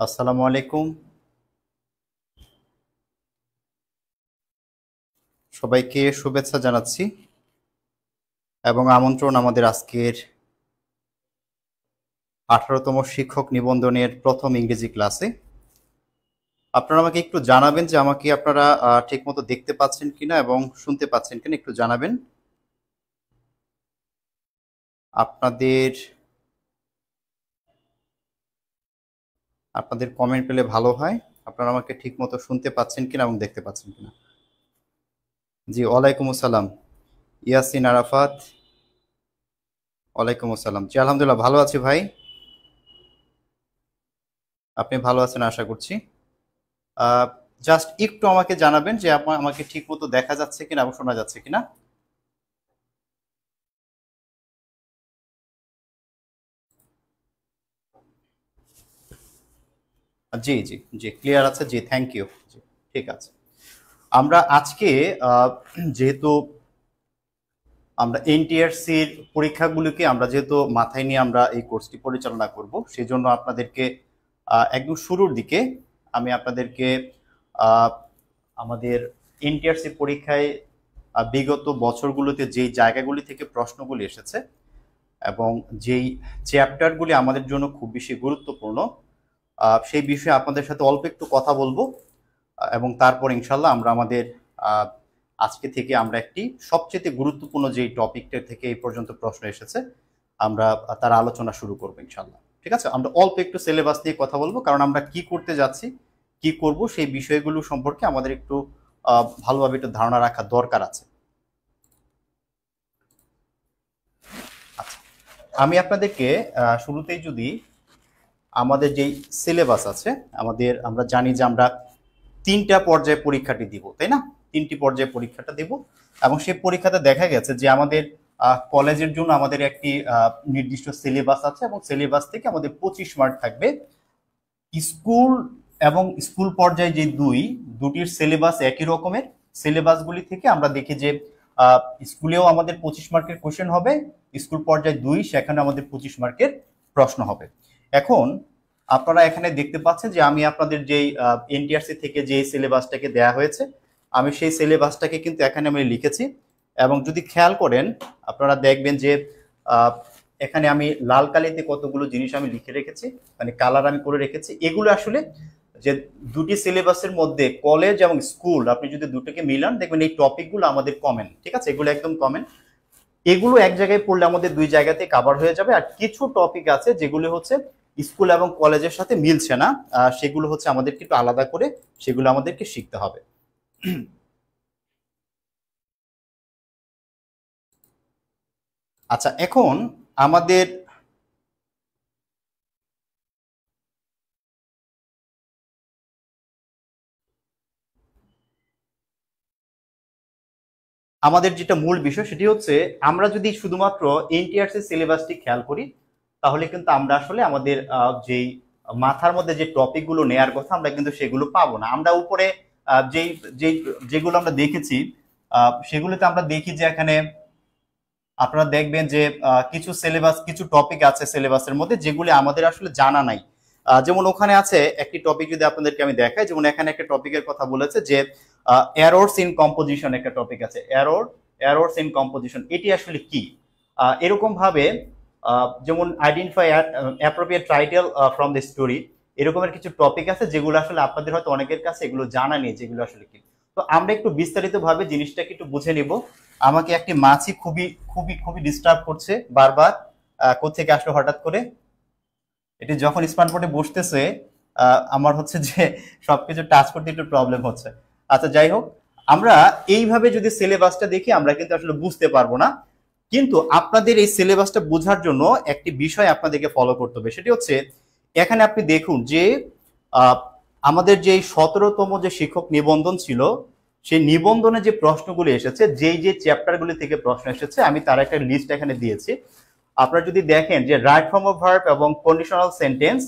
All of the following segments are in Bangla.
আসসালামু আলাইকুম। সবাইকে শুভেচ্ছা জানাচ্ছি এবং আমন্ত্রণ আমাদের আজকের 18তম শিক্ষক নিবন্ধনের প্রথম ইংরেজি ক্লাসে। আপনারা আমাকে একটু জানাবেন যে আমাকে আপনারা ঠিকমতো দেখতে পাচ্ছেন কিনা এবং শুনতে পাচ্ছেন কিনা, একটু জানাবেন। আপনাদের আপনাদের কমেন্ট পেলে ভালো হয়। আপনারা আমাকে ঠিকমতো শুনতে পাচ্ছেন কিনা এবং দেখতে পাচ্ছেন কিনা। জি, ওয়ালাইকুম আসসালাম। ইয়াসিন আরাফাত, ওয়ালাইকুম আসসালাম। জি, আলহামদুলিল্লাহ ভালো আছি ভাই। আপনি ভালো আছেন আশা করছি। জাস্ট একটু আমাকে জানাবেন যে আমাকে ঠিক মতো দেখা যাচ্ছে কিনা এবং শোনা যাচ্ছে কিনা। জি জি জি, ক্লিয়ার আছে। জি, থ্যাংক ইউ। জি, ঠিক আছে। আমরা আজকে যেহেতু আমরা এনটিআরসির পরীক্ষাগুলোকে আমরা যেহেতু মাথায় নিয়ে আমরা এই কোর্সটি পরিচালনা করব, সেই জন্য আপনাদেরকে একদম শুরুর দিকে আমি আপনাদেরকে আহ, আমাদের এনটিআরসি পরীক্ষায় বিগত বছরগুলোতে যেই জায়গাগুলি থেকে প্রশ্নগুলি এসেছে এবং যেই চ্যাপ্টারগুলি আমাদের জন্য খুব বেশি গুরুত্বপূর্ণ, সেই বিষয়ে আপনাদের সাথে অল্প একটু কথা বলবো এবং তারপর ইনশাল্লাহ আমরা আমাদের আজকে থেকে আমরা একটি সবচেয়ে গুরুত্বপূর্ণ যেই টপিকটা থেকে এই পর্যন্ত প্রশ্ন এসেছে আমরা তার আলোচনা শুরু করবো ইনশাল্লাহ। ঠিক আছে, আমরা অল্প একটু সিলেবাস নিয়ে কথা বলবো, কারণ আমরা কি করতে যাচ্ছি, কি করব, সেই বিষয়গুলো সম্পর্কে আমাদের একটু ভালোভাবে একটু ধারণা রাখা দরকার আছে। আচ্ছা, আমি আপনাদেরকে শুরুতেই যদি আমাদের যেই সিলেবাস আছে, আমরা জানি যে আমরা তিনটা পর্যায়ে পরীক্ষাটি দিব, তাই না? তিনটি পর্যায়ে পরীক্ষাটা দিব এবং সেই পরীক্ষাতে দেখা গেছে যে আমাদের কলেজের জন্য আমাদের একটি নির্দিষ্ট সিলেবাস আছে এবং সিলেবাস থেকে আমাদের 25 মার্ক থাকবে। স্কুল এবং স্কুল পর্যায়ে যে দুটির সিলেবাস একই রকমের। সিলেবাসগুলি থেকে আমরা দেখি যে স্কুলেও আমাদের 25 মার্কের কোশ্চেন হবে, স্কুল পর্যায়ে 2 সেখানে আমাদের 25 মার্কের প্রশ্ন হবে। এখন আপনারা এখানে দেখতে পাচ্ছেন যে আমি আপনাদের যেই এনটিআরসি থেকে যে সিলেবাসটাকে দেয়া হয়েছে, আমি সেই সিলেবাসটাকে কিন্তু এখানে আমি লিখেছি এবং যদি খেয়াল করেন আপনারা দেখবেন যে এখানে আমি লাল কালিতে কতগুলো জিনিস আমি লিখে রেখেছি, মানে কালার আমি করে রেখেছি। এগুলো আসলে যে দুটি সিলেবাসের মধ্যে কলেজ এবং স্কুল আপনি যদি দুটোকে মিলান দেখবেন এই টপিকগুলো আমাদের কমন। ঠিক আছে, এগুলো একদম কমন। এগুলো এক জায়গায় পড়লে আমাদের দুই জায়গাতে কভার হয়ে যাবে। আর কিছু টপিক আছে যেগুলো হচ্ছে স্কুল এবং কলেজের সাথে মিলছে না, সেগুলো হচ্ছে আমাদেরকে একটু আলাদা করে সেগুলো আমাদেরকে শিখতে হবে। আচ্ছা, এখন আমাদের আমাদের যেটা মূল বিষয় সেটি হচ্ছে আমরা যদি শুধুমাত্র এনটিআরসি সিলেবাসটি খেয়াল করি তাহলে কিন্তু আমরা আসলে আমাদের যেই মাথার মধ্যে যে টপিকগুলো নেয়ার কথা আমরা কিন্তু সেগুলো পাবো না। আমরা উপরে যেই যেই যেগুলো আমরা দেখেছি সেগুলোতে আমরা দেখি যে এখানে আপনারা দেখবেন যে কিছু সিলেবাস, কিছু টপিক আছে সিলেবাসের মধ্যে যেগুলি আমাদের আসলে জানা নাই। যেমন ওখানে আছে একটি টপিক, যদি আপনাদেরকে আমি দেখাই, যেমন এখানে একটা টপিকের কথা বলেছে যে এররস ইন কম্পোজিশন, একটা টপিক আছে এররস ইন কম্পোজিশন। এটি আসলে কি? এরকম ভাবে যেমন identify appropriate title from the story, এরকমের কিছু টপিক আছে যেগুলো আসলে আপনাদের হয়তো অনেকের কাছে এগুলো জানা নেই যেগুলো আসলে কি। তো আমরা একটু বিস্তারিত ভাবে জিনিসটাকে একটু বুঝে নিব। আমাকে একটি মাছি খুবই খুবই খুবই ডিস্টার্ব করছে বারবার। কোত্থেকে আসলো হঠাৎ করে, এটি যখন স্মার্ট বোর্ডে বসতেছে আমার হচ্ছে যে সবকিছু টাচ করতে একটু প্রবলেম হচ্ছে। আচ্ছা, যাই হোক, আমরা এইভাবে যদি সিলেবাসটা দেখি আমরা কিন্তু আসলে বুঝতে পারবো না। কিন্তু আপনাদের এই সিলেবাসটা বোঝার জন্য একটি বিষয় আপনাদেরকে ফলো করতে হবে, সেটি হচ্ছে এখানে আপনি দেখুন যে আহ, আমাদের যে 17তম যে শিক্ষক নিবন্ধন ছিল সেই নিবন্ধনে যে প্রশ্নগুলি এসেছে, যেই যে চ্যাপ্টারগুলি থেকে প্রশ্ন এসেছে আমি তার একটা লিস্ট এখানে দিয়েছি। আপনারা যদি দেখেন যে রাইট ফর্ম অফ ভার্ব এবং কন্ডিশনাল সেন্টেন্স,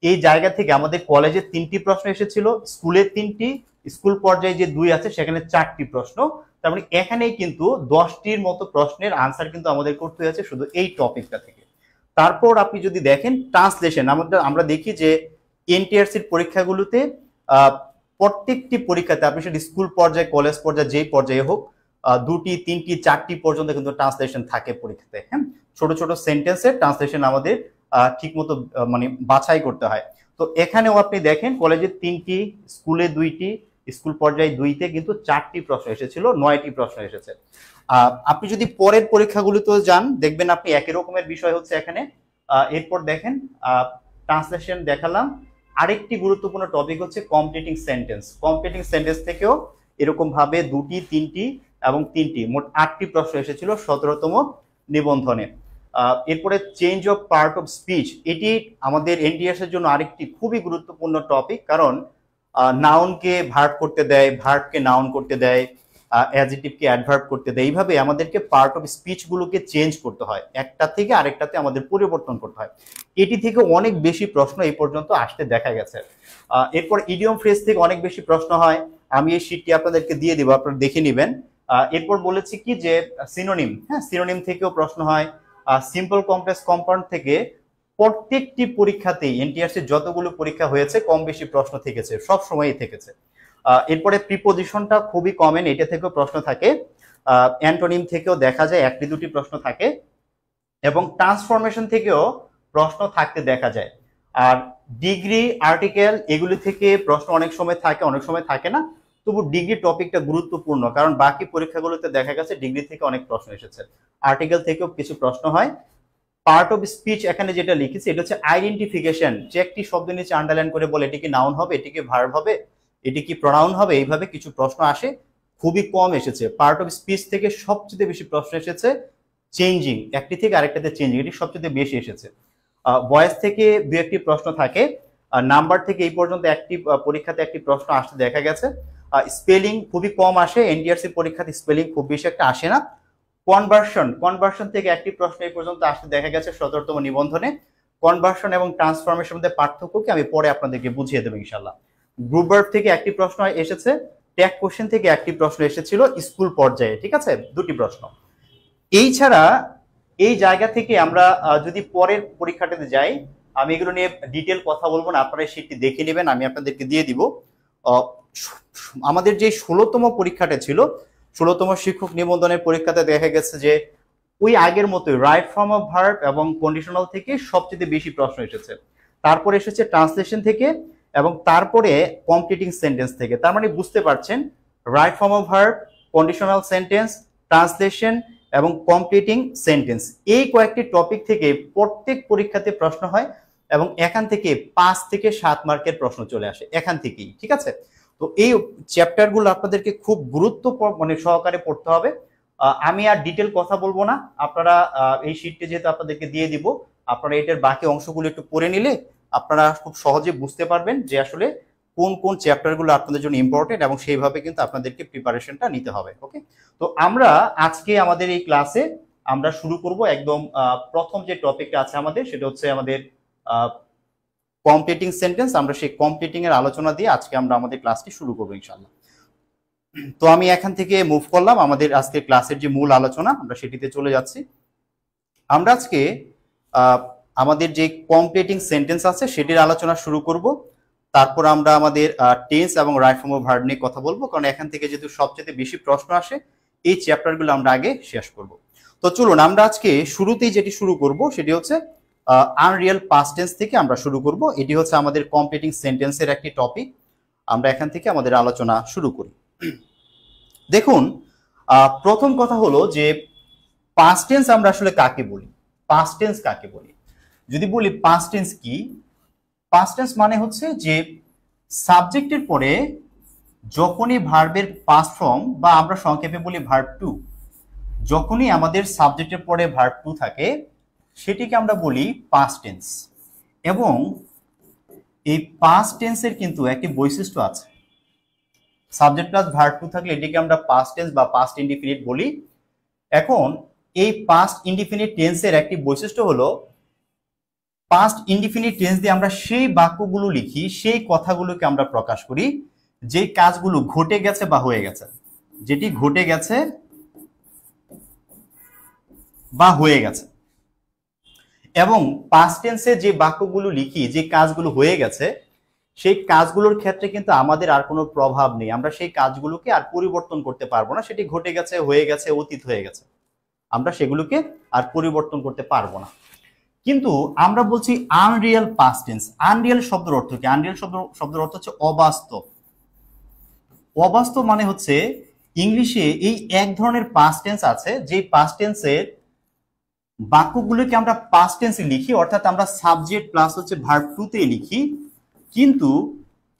এই জায়গা থেকে আমাদের কলেজে 3টি প্রশ্ন এসেছিল, স্কুলে 3টি, স্কুল পর্যায়ে যে 2 আছে সেখানে 4টি প্রশ্ন। তার মানে এখানেই কিন্তু 10টির মতো প্রশ্নের আনসার কিন্তু আমাদের করতে হয়েছে শুধু এই টপিকটা থেকে। তারপর আপনি যদি দেখেন ট্রান্সলেশন, আমরা দেখি যে এনটিআরসির পরীক্ষাগুলোতে প্রত্যেকটি পরীক্ষাতে আপনি সেটা স্কুল পর্যায়ে, কলেজ পর্যায়ে, যেই পর্যায়ে হোক, 2টি 3টি 4টি পর্যন্ত কিন্তু ট্রান্সলেশন থাকে পরীক্ষাতে। হ্যাঁ, ছোট ছোট সেন্টেন্সের ট্রান্সলেশন আমাদের ঠিক মতো মানে বাছাই করতে হয়। তো এখানেও আপনি দেখেন কলেজে 3টি, স্কুলে 2টি, স্কুল পর্যায়ে 2তে কিন্তু 4টি প্রশ্ন এসেছিল, 9টি প্রশ্ন এসেছে। আপনি যদি পরের পরীক্ষাগুলোতেও যান দেখবেন আপনি একই রকমের বিষয় হচ্ছে এখানে। এরপর দেখেন ট্রান্সলেশন দেখালাম। আরেকটি গুরুত্বপূর্ণ টপিক হচ্ছে কমপ্লিটিং সেন্টেন্স। কমপ্লিটিং সেন্টেন্স থেকেও এরকম ভাবে 2টি, 3টি এবং 3টি, মোট 8টি প্রশ্ন এসেছিল 17তম নিবন্ধনে। এরপরে change of part of speech, এটি আমাদের এনটিএস এর জন্য আরেকটি খুবই গুরুত্বপূর্ণ টপিক, কারণ নাউনকে ভার্ব করতে দেয়, ভার্বকে নাউন করতে দেয়, অ্যাডজেক্টিভকে অ্যাডভার্ব করতে দেয়। এইভাবে আমাদেরকে পার্ট অফ স্পিচ গুলোকে চেঞ্জ করতে হয়, একটা থেকে আরেকটাতে আমাদের পরিবর্তন করতে হয়। এটি থেকে অনেক বেশি প্রশ্ন এই পর্যন্ত আসতে দেখা গেছে। এরপর ইডিয়ম ফ্রেজ থেকে অনেক বেশি প্রশ্ন হয়, আমি এই শীটটি আপনাদেরকে দিয়ে দিব, আপনারা দেখে নেবেন। এরপর বলেছি কি যে সিনোনিম, হ্যাঁ সিনোনিম থেকেও প্রশ্ন হয়। সিম্পল কমপ্লেক্স কম্পাউন্ড থেকে প্রত্যেকটি পরীক্ষাতেই এনটিআরসি যতগুলো পরীক্ষা হয়েছে কম বেশি প্রশ্ন থেকেছে, সব সময়ই থেকেছে। এরপরে প্রিপোজিশনটা খুবই কমন, এটা থেকেও প্রশ্ন থাকে। অ্যান্টোনিম থেকেও দেখা যায় 1টি 2টি প্রশ্ন থাকে, এবং ট্রান্সফরমেশন থেকেও প্রশ্ন থাকতে দেখা যায়। আর ডিগ্রি, আর্টিকেল এগুলি থেকে প্রশ্ন অনেক সময় থাকে, অনেক সময় থাকে না। তবু ডিগ্রি টপিকটা গুরুত্বপূর্ণ, কারণ বাকি পরীক্ষাগুলোতে দেখা গেছে ডিগ্রি থেকে অনেক প্রশ্ন এসেছে, আর্টিকেল থেকেও কিছু প্রশ্ন হয়। পার্ট অফ স্পিচ এখানে যেটা লিখেছি এটা হচ্ছে আইডেন্টিফিকেশন, যে একটি শব্দ নিচে আন্ডারলাইন করে বলে এটি কি নাউন হবে, এটি কি ভার্ব হবে, এটি কি প্রোনাউন হবে, এইভাবে কিছু প্রশ্ন আসে, খুবই কম এসেছে। পার্ট অফ স্পিচ থেকে সবচেয়ে বেশি প্রশ্ন এসেছে চেঞ্জিং, একটি থেকে আরেকটাতে চেঞ্জিং, এটি সবচেয়ে বেশি এসেছে। ভয়েস থেকে 2-1টি প্রশ্ন থাকে। নাম্বার থেকে এই পর্যন্ত একটি পরীক্ষাতে একটি প্রশ্ন আসতে দেখা গেছে। স্পেলিং খুবই কম আসে, এনটিআরসি পরীক্ষাতে স্পেলিং খুব বেশি একটা আসে না। কনভার্সন থেকে একটি প্রশ্ন এই পর্যন্ত আসতে দেখা গেছে 17তম নিবন্ধনে। কনভার্সন এবং ট্রান্সফরমেশন মধ্যে পার্থক্যকে আমি পরে আপনাদেরকে বুঝিয়ে দেবো ইনশাল্লাহ। গ্রুপ ভার্ব থেকে একটি প্রশ্ন এসেছে, ট্যাগ কোশ্চেন থেকে একটি প্রশ্ন এসেছিল স্কুল পর্যায়ে, ঠিক আছে, 2টি প্রশ্ন। এই ছাড়া এই জায়গা থেকে আমরা যদি পরের পরীক্ষাটাতে যাই, আমি এগুলো নিয়ে ডিটেল কথা বলবো না, আপনারা শীটটি দেখে নেবেন, আমি আপনাদেরকে দিয়ে দিব। আমাদের যে 16তম পরীক্ষাটা ছিল, 16তম শিক্ষক নিবন্ধনের পরীক্ষাতে দেখা গেছে যে ওই আগের মতোই রাইট ফর্ম অফ ভার্ব এবং কন্ডিশনাল থেকে সবচেয়ে বেশি প্রশ্ন এসেছে। তারপরে এসেছে ট্রান্সলেশন থেকে, এবং তারপরে কমপ্লিটিং সেন্টেন্স থেকে। তার মানে বুঝতে পারছেন, right form of verb, conditional sentence, translation এবং কমপ্লিটিং সেন্টেন্স, এই কয়েকটি টপিক থেকে প্রত্যেক পরীক্ষাতে প্রশ্ন হয়, এবং এখান থেকে 5 থেকে 7 মার্কের প্রশ্ন চলে আসে এখান থেকেই, ঠিক আছে। তো এই চ্যাপ্টারগুলো আপনাদেরকে খুব গুরুত্ব মানে সহকারে পড়তে হবে। আমি আর ডিটেল কথা বলবো না, আপনারা এই শীটটি যেহেতু আপনাদেরকে দিয়ে দিব, আপনারা এটার বাকি অংশগুলো একটু পড়ে নিলে আপনারা খুব সহজে বুঝতে পারবেন যে আসলে কোন কোন চ্যাপ্টারগুলো আপনাদের জন্য ইম্পর্টেন্ট, এবং সেইভাবে কিন্তু আপনাদেরকে প্রিপারেশনটা নিতে হবে। ওকে, তো আমরা আজকে আমাদের এই ক্লাসে আমরা শুরু করব একদম প্রথম যে টপিকটা আছে আমাদের, সেটা হচ্ছে আমাদের কমপ্লিটিং সেন্টেন্স। আমরা সেই কমপ্লিটিং এর আলোচনা দিয়ে আজকে আমরা আমাদের ক্লাসটি শুরু করবো ইনশাআল্লাহ। তো আমি এখান থেকে মুভ করলাম আমাদের আজকে ক্লাসের যে মূল আলোচনা, আমরা সেটিতে চলে যাচ্ছি। আমরা আজকে আমাদের যে কমপ্লিটিং সেন্টেন্স আছে সেটির আলোচনা শুরু করব। তারপর আমরা আমাদের টেন্স এবং রাইট ফর্ম অফ ভার্ব নিয়ে কথা বলবো, কারণ এখান থেকে যেহেতু সবচেয়ে বেশি প্রশ্ন আসে, এই চ্যাপ্টারগুলো আমরা আগে শেষ করব। তো চলুন আমরা আজকে শুরুতেই যেটি শুরু করব সেটি হচ্ছে আনরিয়াল পাস্ট টেন্স থেকে আমরা শুরু করব। এটি হচ্ছে আমাদের কমপ্লিটিং সেন্টেন্সের একটি টপিক। আমরা এখান থেকে আমাদের আলোচনা শুরু করি। দেখুন, প্রথম কথা হলো যে পাস্ট টেন্স আমরা আসলে কাকে বলি, পাস্ট টেন্স কাকে বলি। যদি বলি পাস্ট টেন্স কি, পাস্ট টেন্স মানে হচ্ছে যে সাবজেক্টের পরে যখনই ভার্বের পাস্ট ফর্ম, বা আমরা সংক্ষেপে বলি ভার্ব টু, যখনই আমাদের সাবজেক্টের পরে ভার্ব টু থাকে সেটিকে আমরা বলি পাস্ট টেন্স। এবং এই পাস্ট টেন্সের কিন্তু একটি বৈশিষ্ট্য আছে, সাবজেক্ট প্লাস ভার্ব টু থাকলে এটিকে আমরা পাস্ট টেন্স বা পাস্ট ইনডিফিনিট বলি। এখন এই পাস্ট ইনডিফিনিট টেন্সের একটি বৈশিষ্ট্য হলো, পাস্ট ইনডিফিনিট টেন্স দিয়ে আমরা সেই বাক্যগুলো লিখি, সেই কথাগুলোকে আমরা প্রকাশ করি যে কাজগুলো ঘটে গেছে বা হয়ে গেছে, যেটি ঘটে গেছে বা হয়ে গেছে। এবং পাস্ট টেন্সে যে বাক্যগুলো লিখি, যে কাজগুলো হয়ে গেছে, সেই কাজগুলোর ক্ষেত্রে কিন্তু আমাদের আর কোনো প্রভাব নেই, আমরা সেই কাজগুলোকে আর পরিবর্তন করতে পারবো না, সেটি ঘটে গেছে, হয়ে গেছে, অতীত হয়ে গেছে, আমরা সেগুলোকে আর পরিবর্তন করতে পারবো না। কিন্তু আমরা বলছি আনরিয়েল পাস্ট টেন্স। আনরিয়েল শব্দের অর্থ কি? আনরিয়েল শব্দের অর্থ হচ্ছে অবাস্তব। অবাস্তব মানে হচ্ছে ইংলিশে এই এক ধরনের পাস্ট টেন্স আছে যে পাস্ট টেন্সের বাক্যগুলোকে আমরা পাস্ট টেন্সে লিখি, অর্থাৎ আমরা সাবজেক্ট প্লাস হচ্ছে ভার্ব টু তে লিখি, কিন্তু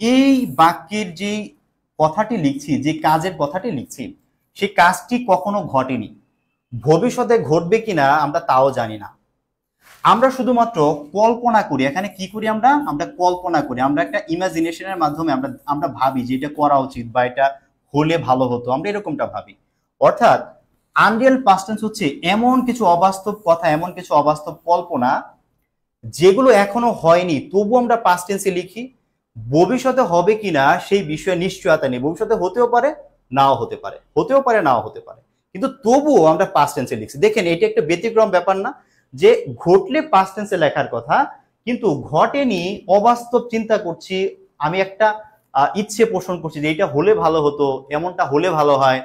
এই বাক্যের যে কথাটি লিখছি, যে কাজের কথাটি লিখছি, সেই কাজটি কখনো ঘটেনি, ভবিষ্যতে ঘটবে কিনা আমরা তাও জানি না। আমরা শুধুমাত্র কল্পনা করি। এখানে কি করি? আমরা কল্পনা করি, আমরা একটা ইমাজিনেশনের মাধ্যমে আমরা ভাবি যে এটা করা উচিত বা এটা হলে ভালো হতো, আমরা এরকমটা ভাবি। অর্থাৎ আনরিয়েল পাস্ট টেন্স হচ্ছে এমন কিছু অবাস্তব কথা, এমন কিছু অবাস্তব কল্পনা যেগুলো এখনো হয়নি, তবু আমরা পাস্ট টেন্সে লিখি। ভবিষ্যতে হবে কিনা সেই বিষয়ে নিশ্চয়তা নেই, ভবিষ্যতে হতেও পারে, নাও হতে পারে, হতেও পারে, নাও হতে পারে, কিন্তু তবুও আমরা পাস্ট টেন্সে লিখছি। দেখেন, এটা একটা ব্যতিক্রম ব্যাপার না যে ঘটলে পাস্ট টেন্সে লেখার কথা, কিন্তু ঘটেনি, অবাস্তব চিন্তা করছি, আমি একটা ইচ্ছে পোষণ করছি যে এটা হলে ভালো হতো, এমনটা হলে ভালো হয়,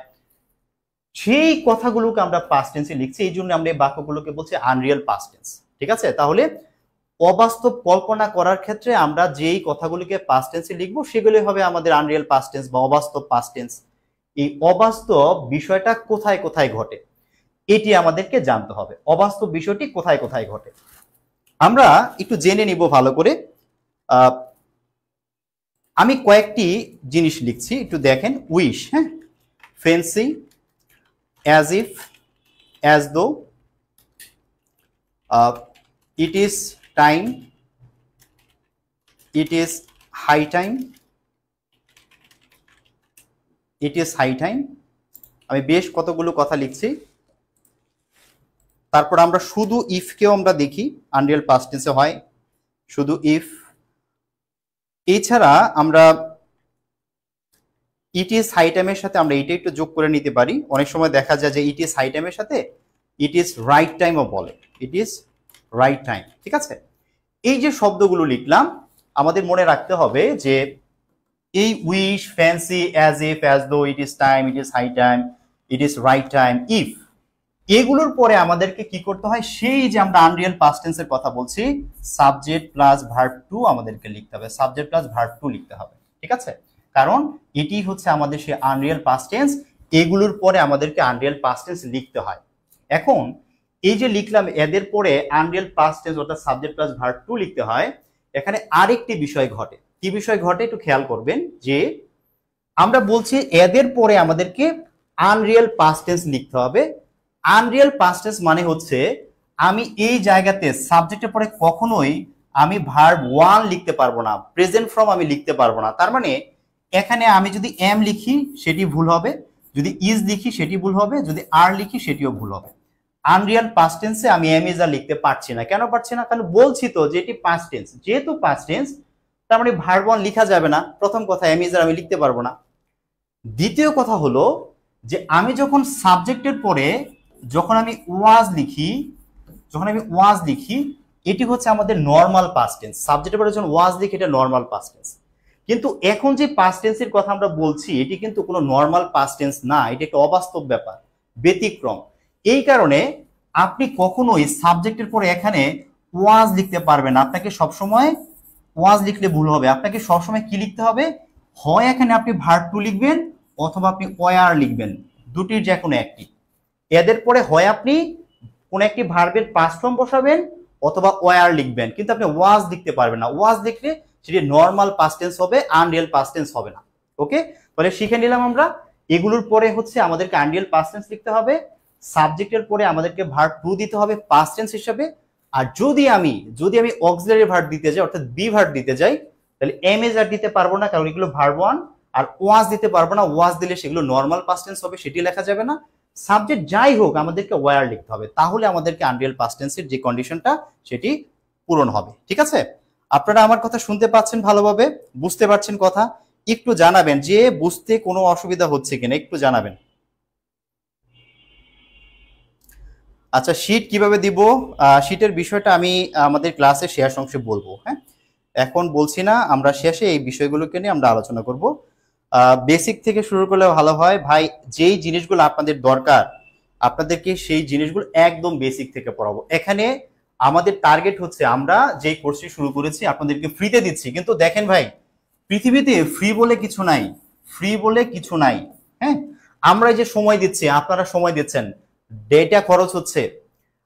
সেই কথাগুলোকে আমরা পাস্ট টেন্সে লিখছি। এই জন্য আমরা এই বাক্যগুলোকে বলছি আনরিয়েল পাস্ট টেন্স। ঠিক আছে? তাহলে অবাস্তব কল্পনা করার ক্ষেত্রে আমরা যেই কথাগুলিকে পাস্ট টেন্সে লিখবো সেগুলি হবে আমাদের আনরিয়েল পাস্ট টেন্স বা অবাস্তব পাস্ট টেন্স। এই অবাস্তব বিষয়টা কোথায় কোথায় ঘটে এটি আমাদেরকে জানতে হবে, অবাস্তব বিষয়টি কোথায় কোথায় ঘটে। আমরা একটু জেনে নিব ভালো করে। আমি কয়েকটি জিনিস লিখছি, একটু দেখেন। উইশ, হ্যাঁ, fancy, as if, as though, it is time, it is high time, it is high time. আমি বেশ কতগুলো কথা লিখছি। তারপর আমরা শুধু ইফকেও আমরা দেখি, আনরিয়েল পাস্ট টেন্সে হয় শুধু ইফ। এছাড়া আমরা ইট ইজ হাই টাইমের সাথে আমরা এটা একটু যোগ করে নিতে পারি। অনেক সময় দেখা যায় যে ইট ইজ হাই টাইমের সাথে ইট ইজ রাইট টাইমও বলে, ইট ইজ রাইট টাইম। ঠিক আছে? এই যে শব্দগুলো লিখলাম, আমাদের মনে রাখতে হবে যে এই wish, fancy, as if, as though, it is time, it is high time, it is right time, if, এগুলোর পরে আমাদেরকে কি করতে হয়? সেই যে আমরা আনরিয়েল পাস্ট টেন্সের কথা বলছি, সাবজেক্ট প্লাস ভার্ব টু আমাদেরকে লিখতে হবে, সাবজেক্ট প্লাস ভার্ব টু লিখতে হবে। ঠিক আছে? কারণ এটি হচ্ছে আমাদের সেই আনরিয়েল পাস্ট টেন্স, এগুলোর পরে আমাদেরকে আনরিয়েল পাস্ট টেন্স লিখতে হয়। এখন এই যে লিখলাম এদের পরে আনরিয়েল পাস্ট টেন্স অর্থাৎ সাবজেক্ট প্লাস ভার্ব টু লিখতে হয়, এখানে আরেকটি বিষয় ঘটে। কি বিষয় ঘটে একটু খেয়াল করবেন, যে আমরা বলছি এদের পরে আমাদেরকে আনরিয়েল পাস্ট টেন্স লিখতে হবে। আনরিয়েল পাস্ট টেন্স মানে হচ্ছে আমি এই জায়গাতে সাবজেক্টের পরে কখনোই আমি ভার্ব ওয়ান লিখতে পারবো না, প্রেজেন্ট ফর্ম আমি লিখতে পারবো না। তার মানে এখানে আমি যদি এম লিখি সেটি ভুল হবে, যদি ইজ লিখি সেটি ভুল হবে, যদি আর লিখি সেটিও ভুল হবে। আনরিয়েল পাস্ট টেন্সে আমি এম ইজ আর লিখতে পারছি না। কেন পারছি না? কারণ বলছি তো যে এটি পাস্ট টেন্স, যেহেতু পাস্ট টেন্স তার মানে ভার্ব ওয়ান লিখা যাবে না। প্রথম কথা, এম ইজ আর আমি লিখতে পারবো না। দ্বিতীয় কথা হলো যে আমি যখন সাবজেক্টের পরে যখন আমি ওয়াজ লিখি, এটি হচ্ছে আমাদের নর্মাল পাস্ট টেন্স। সাবজেক্টের পরে যখন ওয়াজ লিখি এটা নর্মাল পাস্ট টেন্স। কিন্তু এখন যে পাস্ট টেন্সের কথা আমরা বলছি এটি কিন্তু কোনো নর্মাল পাস্ট টেন্স না, এটি একটা অবাস্তব ব্যাপার, ব্যতিক্রম। এই কারণে আপনি কখনোই সাবজেক্টের পরে এখানে ওয়াজ লিখতে পারবেন না। আপনাকে সবসময় ওয়াজ লিখলে ভুল হবে, আপনাকে সবসময় কি লিখতে হবে? হয় এখানে আপনি ভার্ব টু লিখবেন অথবা আপনি ওয়ার লিখবেন, দুটির যে কোনো একটি। এদের পরে হয় আপনি কোন একটি ভার্বের পাস্ট ফর্ম বসাবেন অথবা ওয়ার লিখবেন, কিন্তু আপনি ওয়াজ লিখতে পারবেন না। ওয়াজ লিখলে সেটি নর্মাল পাস্ট টেন্স হবে, আনরিয়েল পাস্ট টেন্স হবে না। ওকে, তাহলে শিখে নিলাম আমরা এগুলোর পরে হচ্ছে আমাদেরকে আনরিয়েল পাস্ট টেন্স লিখতে হবে, সাবজেক্টের পরে আমাদেরকে ভার্ব টু দিতে হবে পাস্ট টেন্স হিসেবে। আর যদি আমি অক্সিলারি ভার্ব দিতে যাই অর্থাৎ বি ভার্ব দিতে যাই, তাহলে এম এজ আর দিতে পারবো না, কারণ এগুলো ভার্ব ওয়ান। আর ওয়াজ দিতে পারবো না, ওয়াজ দিলে সেগুলো নর্মাল পাস্ট টেন্স হবে, সেটি লেখা যাবে না। সাবজেক্ট যাই হোক আমাদেরকে ওয়ার লিখতে হবে, তাহলে আমাদেরকে আনরিয়েল পাস্ট টেন্সের যে কন্ডিশনটা সেটি পূরণ হবে। ঠিক আছে? আপনারা আমার কথা শুনতে পাচ্ছেন ভালোভাবে, বুঝতে পারছেন কথা? একটু জানাবেন যে বুঝতে কোনো অসুবিধা হচ্ছে কিনা, একটু জানাবেন। আচ্ছা, শীট কিভাবে দিব? শীটের বিষয়টা আমি আমাদের ক্লাসে শেয়ার অংশে বলবো। হ্যাঁ, এখন বলছি না, আমরা শেষে এই বিষয়গুলোকে নিয়ে আমরা আলোচনা করব। বেসিক থেকে শুরু করলে ভালো হয় ভাই। যেই জিনিসগুলো আপনাদের দরকার আপনাদেরকে সেই জিনিসগুলো একদম বেসিক থেকে পড়াবো। এখানে আমাদের টার্গেট হচ্ছে আমরা যে কোর্সটি শুরু করেছি আপনাদেরকে ফ্রিতে দিচ্ছি, কিন্তু দেখেন ভাই পৃথিবীতে ফ্রি বলে কিছু নাই, ফ্রি বলে কিছু নাই। হ্যাঁ, আমরা যে সময় দিচ্ছি, আপনারা সময় দিচ্ছেন, ডেটা খরচ হচ্ছে,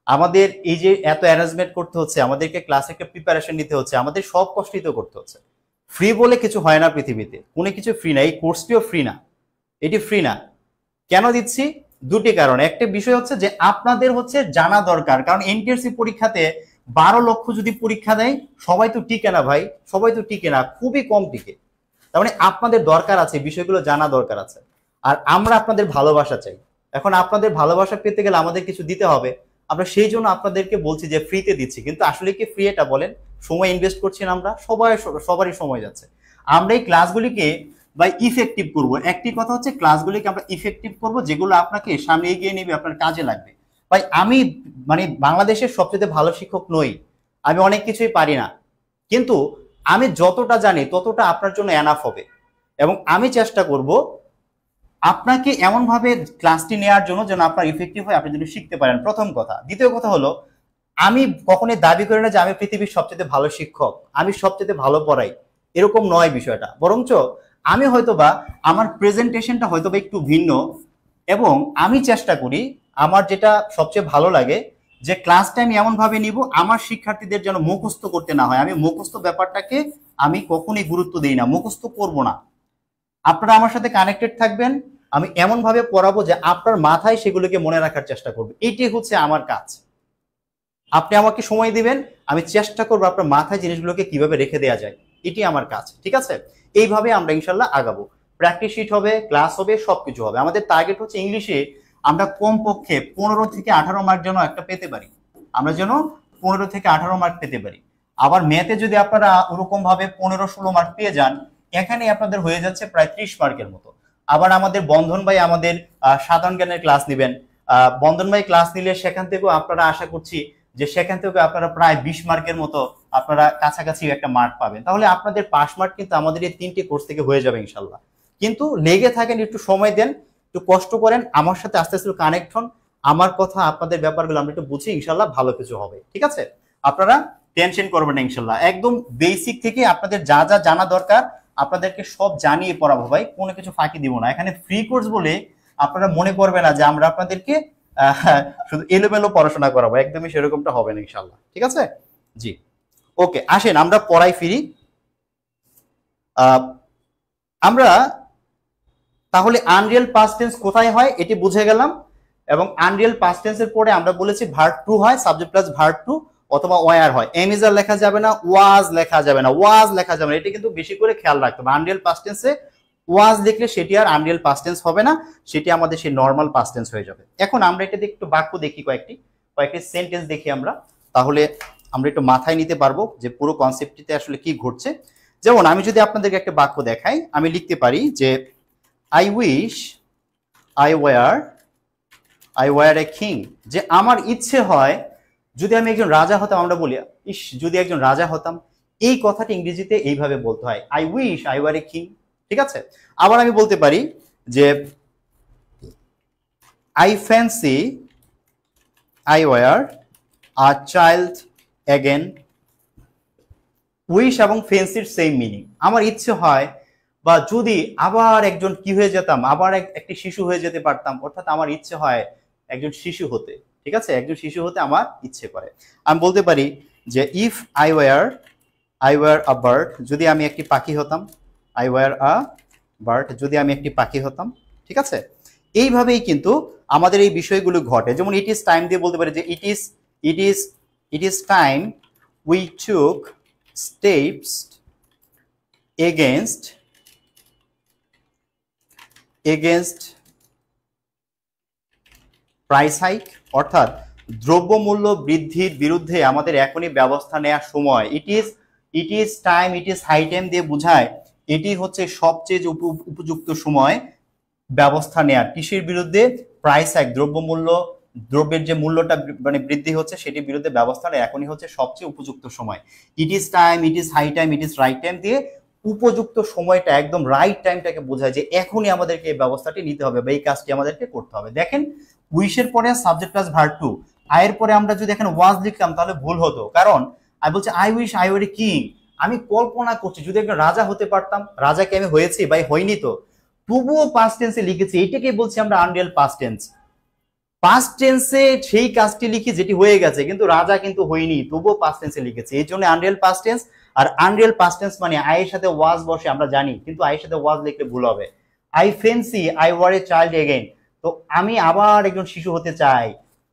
আমাদের এই যে এত অ্যারেঞ্জমেন্ট করতে হচ্ছে, আমাদেরকে ক্লাসে একটা প্রিপারেশন নিতে হচ্ছে, আমাদের সব কষ্টই তো করতে হচ্ছে। ফ্রি বলে কিছু হয় না পৃথিবীতে, কোনো কিছু ফ্রি না। এই কোর্সটিও ফ্রি না, এটি ফ্রি না। কেন দিচ্ছি? দুটি কারণ। একটা বিষয় হচ্ছে যে আপনাদের হচ্ছে জানা দরকার, কারণ এনটিআরসি পরীক্ষাতে 12 লক্ষ যদি পরীক্ষা দেয় সবাই তো টিকে না ভাই, সবাই তো টিকে না, খুবই কম টিকে। তার মানে আপনাদের দরকার আছে, বিষয়গুলো জানা দরকার আছে। আর আমরা আপনাদের ভালোবাসা চাই। এখন আপনাদের ভালোবাসা পেতে গেলে আমাদের কিছু দিতে হবে। আমরা সেই জন্য আপনাদেরকে বলছি যে ফ্রিতে দিচ্ছি, কিন্তু আসলে কি ফ্রি এটা বলেন? সময় ইনভেস্ট করছি না আমরা, সবারই সময় যাচ্ছে। আমরা এই ক্লাসগুলিকে বা ইফেক্টিভ করব। একটি কথা হচ্ছে ক্লাসগুলিকে আমরা ইফেক্টিভ করব, যেগুলো আপনাকে সামনে এগিয়ে নেবে, আপনার কাজে লাগবে। ভাই আমি মানে বাংলাদেশের সবচেয়ে ভালো শিক্ষক নই, আমি অনেক কিছুই পারি না, কিন্তু আমি যতটা জানি ততটা আপনার জন্য এনাফ হবে। এবং আমি চেষ্টা করব আপনাকে এমন ভাবে ক্লাসটি নেওয়ার জন্য যেন আপনার ইফেক্টিভ হয়, আপনি যেন শিখতে পারেন, প্রথম কথা। দ্বিতীয় কথা হলো, আমি কখনোই দাবি করি না যে আমি পৃথিবীর সবচেয়ে ভালো শিক্ষক, আমি সবচেয়ে ভালো পড়াই, এরকম নয় বিষয়টা। বরঞ্চ আমি হয়তোবা আমার প্রেজেন্টেশনটা হয়তোবা একটু ভিন্ন, এবং আমি চেষ্টা করি আমার যেটা সবচেয়ে ভালো লাগে যে ক্লাসটা আমি এমন ভাবে নিব আমার শিক্ষার্থীদের যেন মুখস্থ করতে না হয়। আমি মুখস্থ ব্যাপারটাকে আমি কখনোই গুরুত্ব দিই না, মুখস্থ করব না। আপনারা আমার সাথে কানেক্টেড থাকবেন, আমি এমন ভাবে পড়াবো যে আপনার মাথায় সেগুলোকে মনে রাখার চেষ্টা করবে। এটি হচ্ছে আমার কাজ। আপনি আমাকে সময় দিবেন, আমি চেষ্টা করবো আপনার মাথায় জিনিসগুলোকে কিভাবে রেখে দেওয়া যায়, এটি আমার কাজ। ঠিক আছে? এইভাবে আমরা ইনশাল্লাহ আগাবো। প্র্যাকটিস শিট হবে, ক্লাস হবে, সবকিছু হবে। আমাদের টার্গেট হচ্ছে ইংলিশে আমরা কমপক্ষে 15 থেকে 18 মার্ক যেন একটা পেতে পারি, আমরা যেন 15 থেকে 18 মার্ক পেতে পারি। আবার ম্যাথে যদি আপনারা ওরকম ভাবে 15-16 মার্ক পেয়ে যান, এখানে আপনাদের হয়ে যাচ্ছে প্রায় 30 মার্কের মতো। আবার আমাদের বন্ধন ভাই আমাদের সাধারণ জ্ঞানের ক্লাস নেবেন, বন্ধন ভাই ক্লাস নিলে সেখান থেকেও আপনারা আশা করছি যে সেখান থেকে আপনারা প্রায় 20 মার্কের মতো আপনারা কাছাকাছি একটা মার্ক পাবেন। তাহলে আপনাদের পাস মার্ক কিন্তু আমাদের এই 3টি কোর্স থেকে হয়ে যাবে ইনশাল্লাহ। কিন্তু লেগে থাকেন, একটু সময় দেন, একটু কষ্ট করেন, আমার সাথে আস্তে আস্তে কানেক্ট হন, আমার কথা আপনাদের ব্যাপারগুলো আমরা একটু বুঝি, ইনশাল্লাহ ভালো কিছু হবে। ঠিক আছে? আপনারা টেনশন করবেন না ইনশাল্লাহ। একদম বেসিক থেকে আপনাদের যা যা জানা দরকার আপনাদেরকে সব জানিয়ে পড়াবো ভাই, কোনো কিছু ফাঁকি দিব না। এখানে ফ্রি কোর্স বলে আপনারা মনে করবেন না যে আমরা আপনাদেরকে শুধু এলোমেলো পড়াশোনা করাবো, একদমই সেরকমটা হবে না ইনশাল্লাহ। ঠিক আছে? জি, ওকে, আসেন আমরা পড়াই ফিরি। আমরা তাহলে আনরিয়েল পাস্ট টেন্স কোথায় হয় এটি বুঝে গেলাম, এবং আনরিয়েল পাস্ট টেন্সের পরে আমরা বলেছি ভার্ব টু হয়, সাবজেক্ট প্লাস ভার্ব টু, অথবা ওয়ার হয়। এম ইজ আর লেখা যাবে না, ওয়াজ লেখা যাবে না, ওয়াজ লেখা যাবে না, এটা কিন্তু বেশি করে খেয়াল রাখতে হবে। আনরিয়েল পাস্ট টেন্সে ওয়াজ লিখলে সেটি আর আনরিয়েল পাস্ট টেন্স হবে না, সেটি আমাদের সেই নর্মাল পাস্ট টেন্স হয়ে যাবে। এখন আমরা এটা একটু বাক্য দেখি, কয়েকটি সেন্টেন্স দেখি আমরা, তাহলে আমরা একটু মাথায় নিতে পারবো যে পুরো কনসেপ্টটিতে আসলে কি ঘটছে। যেমন আমি যদি আপনাদেরকে একটা বাক্য দেখাই, আমি লিখতে পারি যে I wish I were a king, যে আমার ইচ্ছে হয় যদি আমি একজন রাজা হতাম। আমরা বলি ইস যদি একজন রাজা হতাম, এই কথাটি ইংরেজিতে এইভাবে বলতে হয়, I wish I were a king। ঠিক আছে? আবার আমি বলতে পারি যে I fancy I were a child again। Wish এবং ফেন্সির সেম মিনিং, আমার ইচ্ছে হয় বা যদি আবার একজন কি হয়ে যেতাম, আবার একটি শিশু হয়ে যেতে পারতাম, অর্থাৎ আমার ইচ্ছে হয় একজন শিশু হতে। ঠিক আছে? একজন শিশু হতে আমার ইচ্ছে করে। আমি বলতে পারি যে if I were a bird, যদি আমি একটি পাখি হতাম, আই ওয়ার আ বার্ড, যদি আমি একটি পাখি হতাম। ঠিক আছে? এইভাবেই কিন্তু আমাদের এই বিষয়গুলো ঘটে। যেমন ইট ইজ টাইম দিয়ে বলতে পারি যে it is time we took steps against price hike, অর্থাৎ দ্রব্যমূল্য বৃদ্ধির বিরুদ্ধে আমাদের এখনই ব্যবস্থা নেওয়ার সময়। It is time, it is high time দিয়ে বোঝায় এটি হচ্ছে সবচেয়ে উপযুক্ত সময় ব্যবস্থা নেওয়ার। কৃষির বিরুদ্ধে প্রাইস হাইক, দ্রব্যমূল্য দ্রব্যের যে মূল্যটা মানে বৃদ্ধি হচ্ছে সেটির বিরুদ্ধে ব্যবস্থাটা এখনই হচ্ছে সবচেয়ে উপযুক্ত সময়। It is time, it is high time, it is right time দিয়ে উপযুক্ত সময়টা একদম রাইট টাইমটাকে বোঝায় যে এখনই আমাদেরকে এই ব্যবস্থাটি নিতে হবে বা এই কাজটি আমাদেরকে করতে হবে। দেখেন উইশের পরে সাবজেক্ট প্লাস ভার্ব টু, আয়ের পরে আমরা যদি এখানে ওয়াজ লিখতাম তাহলে ভুল হতো, কারণ আমি বলছি I wish I were a king, আমি কল্পনা করছি যদি একটা রাজা হতে পারতাম, রাজা কি আমি হয়েছি ভাই? হয়নি তো, তবুও পাস্ট টেন্সে লিখেছি, এইটাকে বলছি আমরা আনরিয়াল পাস্ট টেন্স। পাস্ট টেন্সে সেই কাজটি লিখি যেটি হয়ে গেছে, কিন্তু রাজা কিন্তু হয়নি, তবুও পাস্ট টেন্সে লিখেছি, এই জন্য আনরিয়াল পাস্ট টেন্স। আর আনরিয়াল পাস্ট টেন্স মানে আয়ের সাথে ওয়াজ বসে আমরা জানি, কিন্তু আয়ের সাথে ওয়াজ লিখলে ভুল হবে। I fancy I were a child again, তো আমি আবার একজন শিশু হতে চাই,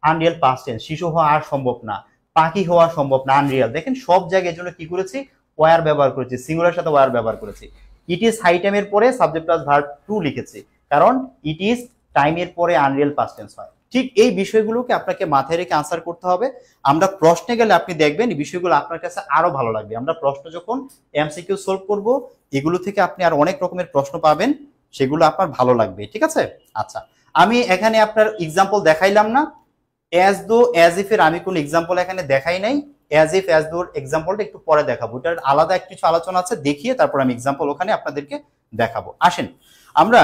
আনরিয়াল পাস্ট টেন্স। শিশু হওয়া আর সম্ভব না, পাখি হওয়া সম্ভব না, আনরিয়াল। দেখেন সব জায়গায় জন্য কি করেছি, ওয়ার ব্যবহার করেছি, সিঙ্গুলার সাথে ওয়ার ব্যবহার করেছি। ইট ইজ হাই টাইমের পরে সাবজেক্ট প্লাস ভার্ব টু লিখেছি, কারণ ইট ইজ টাইমের পরে আনরিয়াল পাস্ট টেন্স হয়। ঠিক এই বিষয়গুলোকে আপনাকে মাথায় রেখে আনসার করতে হবে। আমরা প্রশ্নে গেলে আপনি দেখবেন এই বিষয়গুলো আপনার কাছে আরো ভালো লাগবে। আমরা প্রশ্ন যখন এমসিকিউ সলভ করব, এগুলো থেকে আপনি আর অনেক রকমের প্রশ্ন পাবেন, সেগুলো আপনার ভালো লাগবে, ঠিক আছে? আচ্ছা, আমি এখানে আপনার এক্সাম্পল দেখাইলাম না, অ্যাজ দো অ্যাজ ইফ এর আমি কোন এক্সাম্পল এখানে দেখাই নাই। অ্যাজ ইফ অ্যাজ দোর এক্সাম্পলটা একটু পরে দেখাবো, এটার আলাদা কিছু আলোচনা আছে, দেখিয়ে তারপর আমি এক্সাম্পল ওখানে আপনাদেরকে দেখাবো। আসেন আমরা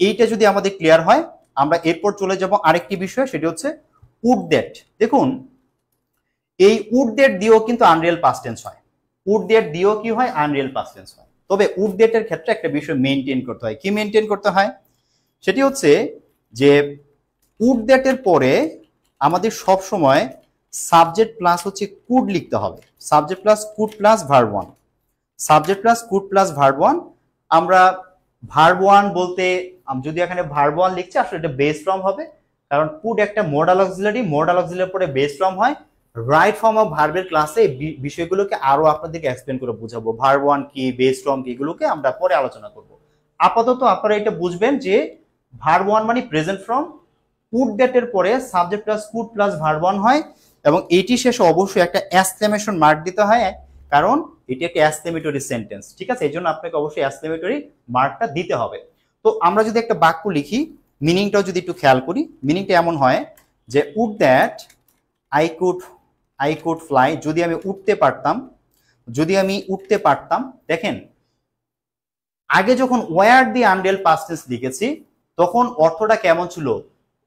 এইটা যদি আমাদের ক্লিয়ার হয়, আমরা এরপর চলে যাব আরেকটি বিষয়, সেটি হচ্ছে উড দ্যাট। দেখুন এই উড দ্যাট দিয়েও কিন্তু আনরিয়াল পাস্ট টেন্স হয়, উড দ্যাট দিয়েও কি হয়, আনরিয়াল পাস্ট টেন্স হয়। তবে উড দ্যাটের ক্ষেত্রে একটা বিষয় মেনটেন করতে হয়। কি মেনটেন করতে হয়? সেটি হচ্ছে যে উড দ্যাটের পরে আমাদের সব সময় সাবজেক্ট প্লাস হচ্ছে কুড লিখতে হবে, subject plus could plus verb one, subject plus could plus verb one. আমরা ভার্ব ওয়ান বলতে যদি এখানে ভার্ব ওয়ান লিখছি, আসলে এটা বেস ফর্ম হবে, কারণ কুড একটা মডাল অক্সিলারি, মডাল অক্সিলারি পরে বেস ফর্ম হয়। রাইট ফর্ম অফ ভার্বের ক্লাসে বিষয়গুলোকে আরো আপনাদেরকে এক্সপ্লেন করে বুঝাবো, ভার্ব ওয়ান কি, বেস ফর্ম কি, এগুলোকে আমরা পরে আলোচনা করব। আপাতত আপনারা এটা বুঝবেন যে ভার্ব ওয়ান মানে প্রেজেন্ট ফর্ম, কুড দ্যাটের পরে subject plus could plus verb one হয়, এবং এটি শেষে অবশ্যই একটা এক্সক্লেমেশন মার্ক দিতে হয়, কারণ এটি একটা এক্সক্লেমেটরি সেন্টেন্স, ঠিক আছে? এই জন্য আপনাকে অবশ্যই এক্সক্লেমেটরি মার্কটা দিতে হবে। তো আমরা যদি একটা বাক্য লিখি, মিনিংটাও যদি একটু খেয়াল করি, মিনিংটা এমন হয় যে would that I could fly, যদি আমি উঠতে পারতাম, যদি আমি উঠতে পারতাম। দেখেন আগে যখন ওয়ার দিয়ে আনরিয়াল পাস্ট টেন্স লিখেছি তখন অর্থটা কেমন ছিল,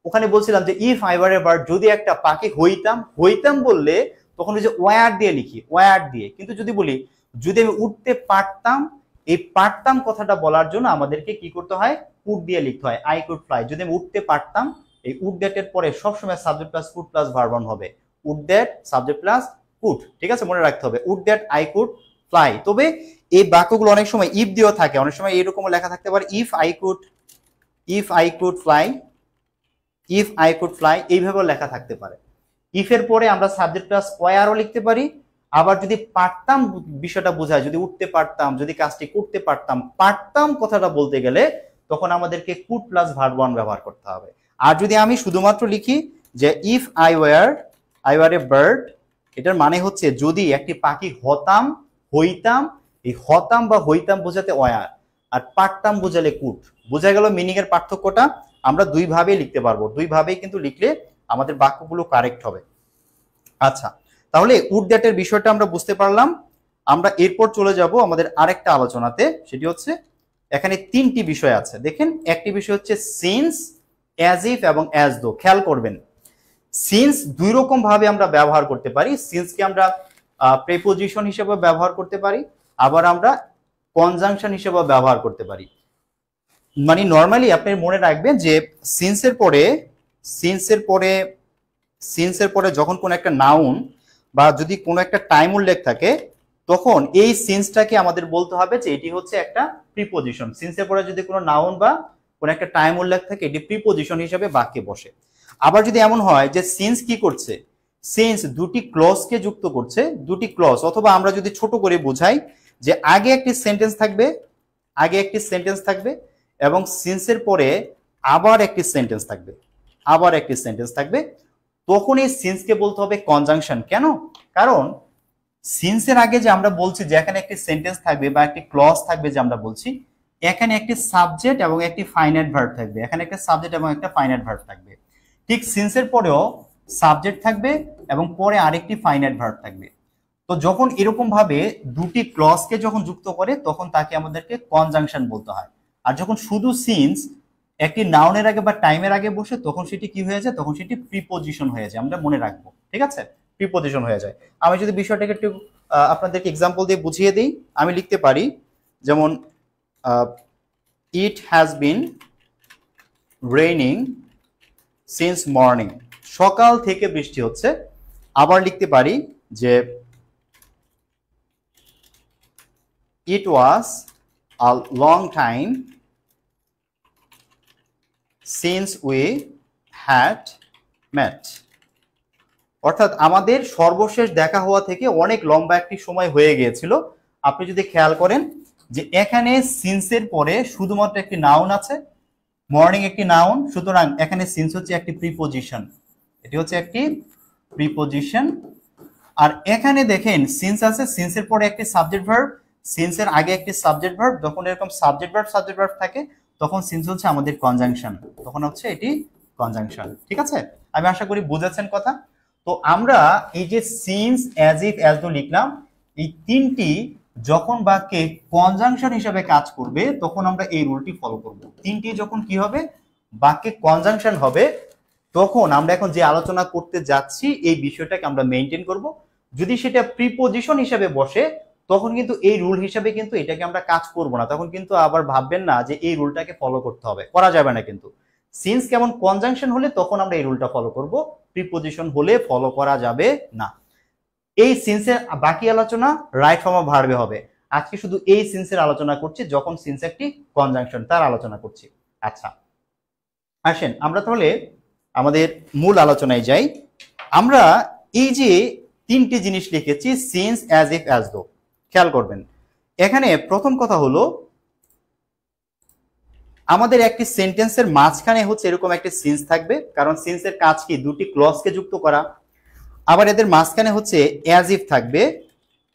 ওখানে বলছিলাম যে if I were a bird, যদি একটা পাখি হইতাম, হইতাম বললে তখন ওই যে ওয়ার দিয়ে লিখি, ওয়ার দিয়ে। কিন্তু যদি বলি যদি আমি উঠতে পারতাম, এই পারতাম কথাটা বলার জন্য আমাদেরকে কি করতে হয়, কুড দিয়ে লিখতে হয়, আই কুড ফ্লাই। যদি আমি উঠতে পারতাম, এই উড দ্যাটের পরে সবসময় subject plus could plus verb one হবে, would that subject plus could, ঠিক আছে? মনে রাখতে হবে would that I could fly. তবে এই বাক্যগুলো অনেক সময় ইফ দিয়েও থাকে, অনেক সময় এরকম লেখা থাকতে পারে if I could fly, if I could fly, এইভাবেও লেখা থাকতে পারে। ইফের পরে আমরা সাবজেক্ট প্লাস ওয়ারও লিখতে পারি। আবার যদি পারতাম বিষয়টা বোঝায়, যদি উঠতে পারতাম, যদি কাজটি করতে পারতাম, পারতাম কথাটা বলতে গেলে তখন আমাদেরকে কুড প্লাস ভার্ব ওয়ান ব্যবহার করতে হবে। আর যদি আমি শুধুমাত্র লিখি যে if I were a bird, এটার মানে হচ্ছে যদি একটি পাখি হতাম, হইতাম, এই হতাম বা হইতাম বোঝাতে ওয়ার, আর পারতাম বোঝালে কুড। বোঝা গেল মিনিং এর পার্থক্যটা? আমরা দুইভাবেই লিখতে পারবো, দুইভাবেই কিন্তু লিখলে আমাদের বাক্যগুলো কারেক্ট হবে। আচ্ছা, তাহলে উড দ্যাটের বিষয়টা আমরা বুঝতে পারলাম। আমরা এরপর চলে যাব আমাদের আরেকটা আলোচনাতে, সেটি হচ্ছে এখানে তিনটি বিষয় আছে। দেখেন একটি বিষয় হচ্ছে সিন্স, অ্যাজ ইফ এবং অ্যাজ দো। খেয়াল করবেন সিন্স দুই রকম ভাবে আমরা ব্যবহার করতে পারি। সিন্সকে আমরা প্রিপোজিশন হিসেবে ব্যবহার করতে পারি, আবার আমরা কনজাংশন হিসেবে ব্যবহার করতে পারি। মানে নর্মালি আপনি মনে রাখবেন যে সিন্সের পরে যখন কোন একটা নাউন বা যদি কোনো একটা টাইম উল্লেখ থাকে, তখন এই সিন্সটাকে আমাদের বলতে হবে যে এটি হচ্ছে একটা প্রিপোজিশন। সিন্সের পরে যদি কোনো নাউন বা কোনো একটা টাইম উল্লেখ থাকে, এটি প্রিপোজিশন হিসেবে বাক্যে বসে। আবার যদি এমন হয় যে সিন্স কি করছে, সিন্স দুটি ক্লজকে যুক্ত করছে, দুটি ক্লজ, অথবা আমরা যদি ছোট করে বোঝাই যে আগে একটি সেন্টেন্স থাকবে এবং সিন্সের পরে আবার একটি সেন্টেন্স থাকবে, তখন এই সিন্সকে বলতে হবে কনজাংশন। কেন? কারণ সিন্সের আগে যে আমরা বলছি যে এখানে একটি সেন্টেন্স থাকবে বা একটি ক্লজ থাকবে, যে আমরা বলছি এখানে একটি সাবজেক্ট এবং একটি ফাইনাইট ভার্ব থাকবে, এখানে একটা সাবজেক্ট এবং একটা ফাইনাইট ভার্ব থাকবে। ঠিক সিন্সের পরেও সাবজেক্ট থাকবে এবং পরে আরেকটি ফাইনাইট ভার্ব থাকবে। তো যখন এরকম ভাবে দুটি ক্লজকে যখন যুক্ত করে তখন তাকে আমাদেরকে কনজাংশন বলতে হয়। আর যখন শুধু সিন্স একটি নাউনের আগে বা টাইমের আগে বসে তখন সেটি কি হয়ে যায়, তখন সেটি প্রিপোজিশন হয়ে যায়। আমরা মনে রাখবো, ঠিক আছে, প্রিপোজিশন হয়ে যায়। আমি যদি বিষয়টাকে একটু আপনাদেরকে এক্সাম্পল দিয়ে বুঝিয়ে দিই, আমি লিখতে পারি যেমন ইট has been raining since morning, সকাল থেকে বৃষ্টি হচ্ছে। আবার লিখতে পারি যে it was a long time since we had met, অর্থাৎ আমাদের সর্বশেষ দেখা হওয়া থেকে অনেক লম্বা একটি সময় হয়ে গিয়েছিল। আপনি যদি খেয়াল করেন যে এখানে সিন্সের পরে শুধুমাত্র একটি নাউন আছে, মর্নিং একটি নাউন, সুতরাং এখানে সিন্স হচ্ছে একটি প্রিপোজিশন, এটি হচ্ছে একটি প্রিপোজিশন। আর এখানে দেখেন সিন্স আছে, সিন্সের পরে একটি সাবজেক্ট ভার্ব, সিন্সের আগে একটি সাবজেক্ট ভার্ব। যখন এরকম সাবজেক্ট ভার্ব থাকে তখন সিন্স হচ্ছে আমাদের কনজাংশন, তখন হচ্ছে এটি কনজাংশন। ঠিক আছে, আমি আশা করি বুঝেছেন কথা। তো আমরা এই যে সিন্স, অ্যাজ ইফ, অ্যাজ দো লিখলাম, এই তিনটি যখন বাক্যে কনজাংশন হিসেবে কাজ করবে তখন আমরা এই রুলটি ফলো করব। তিনটি যখন কি হবে, বাক্যে কনজাংশন হবে, তখন আমরা এখন যে আলোচনা করতে যাচ্ছি এই বিষয়টাকে আমরা মেইনটেইন করব। যদি সেটা প্রিপোজিশন হিসেবে বসে তখন কিন্তু এই রুল হিসেবে কিন্তু এটাকে আমরা কাজ করব না, তখন কিন্তু আবার ভাববেন না যে এই রুলটাকে ফলো করতে হবে, করা যাবে না। কিন্তু সিন্স কেমন কনজাংশন হলে তখন আমরা এই রুলটা ফলো করব, প্রিপোজিশন হলে ফলো করা যাবে না। এই সিন্সের বাকি আলোচনা রাইট ফর্ম অফ ভার্বে হবে। আজকে শুধু এই সিন্সের আলোচনা করছি, যখন সিন্স একটি কনজাংশন তার আলোচনা করছি। আচ্ছা আসেন আমরা তাহলে আমাদের মূল আলোচনায় যাই। আমরা এই যে তিনটি জিনিস লিখেছি, সিন্স, অ্যাজ ইফ, অ্যাজ দো, খেয়াল করবেন। এখানে প্রথম কথা হলো আমাদের একটি সেন্টেন্সের মাঝখানে হচ্ছে এরকম একটি সিন্স থাকবে, কারণ সিন্সের কাজ কি, দুটি ক্লজকে যুক্ত করা। আবার এদের মাঝখানে হচ্ছে অ্যাজ ইফ থাকবে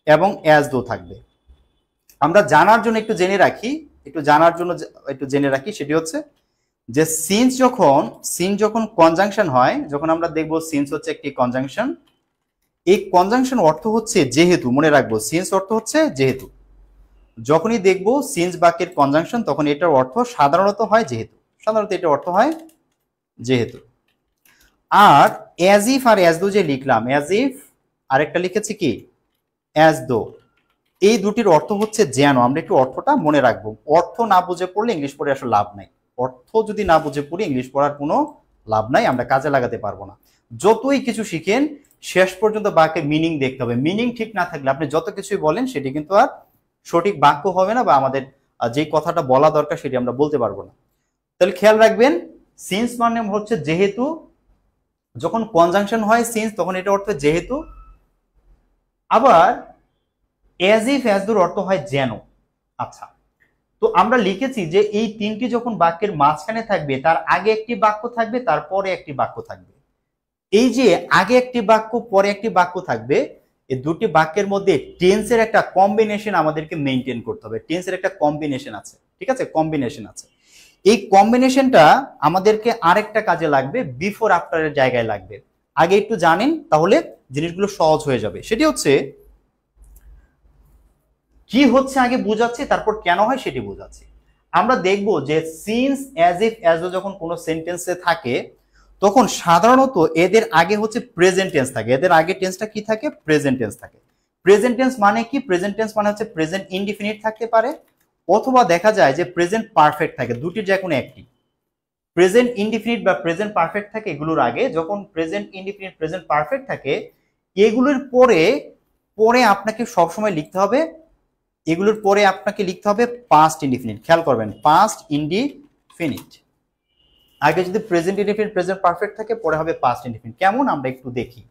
এবং অ্যাজ দো থাকবে। আমরা জানার জন্য একটু জেনে রাখি, সেটি হচ্ছে যে সিন্স যখন কনজাংশন হয়, যখন আমরা দেখব সিন্স হচ্ছে একটি কনজাংশন, এই কনজাংশন অর্থ হচ্ছে যেহেতু, মনে রাখবো সিন্স অর্থ হচ্ছে যেহেতু। যখনই দেখব সিন্স বাক্যের কনজাংশন তখন এটার অর্থ সাধারণত হয় যেহেতু, এটার অর্থ হয় যেহেতু। আর অ্যাজ ইফ আর অ্যাজ দো যে লিখলাম, অ্যাজ ইফ আরেকটা লিখেছি কি অ্যাজ দো, এই দুটির অর্থ হচ্ছে যেন। আমরা একটু অর্থটা মনে রাখবো, অর্থ না বুঝে পড়লে ইংলিশ পড়ে আসলে লাভ নাই। অর্থ যদি না বুঝে পড়ি ইংলিশ পড়ার কোনো লাভ নাই, আমরা কাজে লাগাতে পারবো না। যতই কিছু শিখেন শেষ পর্যন্ত বাক্যের মিনিং দেখতে হবে। মিনিং ঠিক না থাকলে আপনি যত কিছুই বলেন সেটি কিন্তু আর সঠিক বাক্য হবে না, বা আমাদের যে কথাটা বলা দরকার সেটি আমরা বলতে পারবো না। তাহলে খেয়াল রাখবেন, সিন্স মানে হচ্ছে যেহেতু, যখন কনজাংশন হয় সিন্স তখন এটা অর্থ যেহেতু। আবার অ্যাজ ইফ, অ্যাজ দোর অর্থ হয় যেন। আচ্ছা, তো আমরা লিখেছি যে এই তিনটি যখন বাক্যের মাঝখানে থাকবে তার আগে একটি বাক্য থাকবে, তারপরে একটি বাক্য থাকবে। এই যে আগে একটি বাক্য পরে একটি বাক্য থাকবে, এই দুটি বাক্যের মধ্যে টেন্সের একটা কম্বিনেশন আমাদেরকে মেইনটেইন করতে হবে। টেন্সের একটা কম্বিনেশন আছে, ঠিক আছে, কম্বিনেশন আছে। এই কম্বিনেশনটা আমাদেরকে আরেকটা কাজে লাগবে, বিফোর আফটারের জায়গায় লাগবে। আগে একটু জানেন তাহলে জিনিসগুলো সহজ হয়ে যাবে। সেটি হচ্ছে কি হচ্ছে আগে বোঝাচ্ছি, তারপর কেন হয় সেটি বোঝাচ্ছি। আমরা দেখব যে সিন্স, অ্যাজ ইফ, অ্যাজ দো যখন কোনো সেন্টেন্সে থাকে তখন সাধারণত এদের আগে হচ্ছে প্রেজেন্ট টেন্স থাকে। এদের আগে টেন্সটা কি থাকে, প্রেজেন্ট টেন্স থাকে। প্রেজেন্ট টেন্স মানে কি, প্রেজেন্ট টেন্স মানে হচ্ছে প্রেজেন্ট ইনডিফিনিট থাকতে পারে, অথবা দেখা যায় যে প্রেজেন্ট পারফেক্ট থাকে, দুটির যে কোনো একটি। প্রেজেন্ট ইনডিফিনিট বা প্রেজেন্ট পারফেক্ট থাকে এগুলোর আগে। যখন প্রেজেন্ট ইনডিফিনিট, প্রেজেন্ট পারফেক্ট থাকে এগুলোর পরে আপনাকে সবসময় লিখতে হবে, এগুলোর পরে আপনাকে লিখতে হবে পাস্ট ইনডিফিনিট। খেয়াল করবেন, পাস্ট ইনডিফিনিট। আগে যদি প্রেজেন্ট ইনডিফিনিট, প্রেজেন্ট পারফেক্ট থাকে, পরে হবে পাস্ট ইনডিফিনিট। কেমন আমরা একটু দেখি।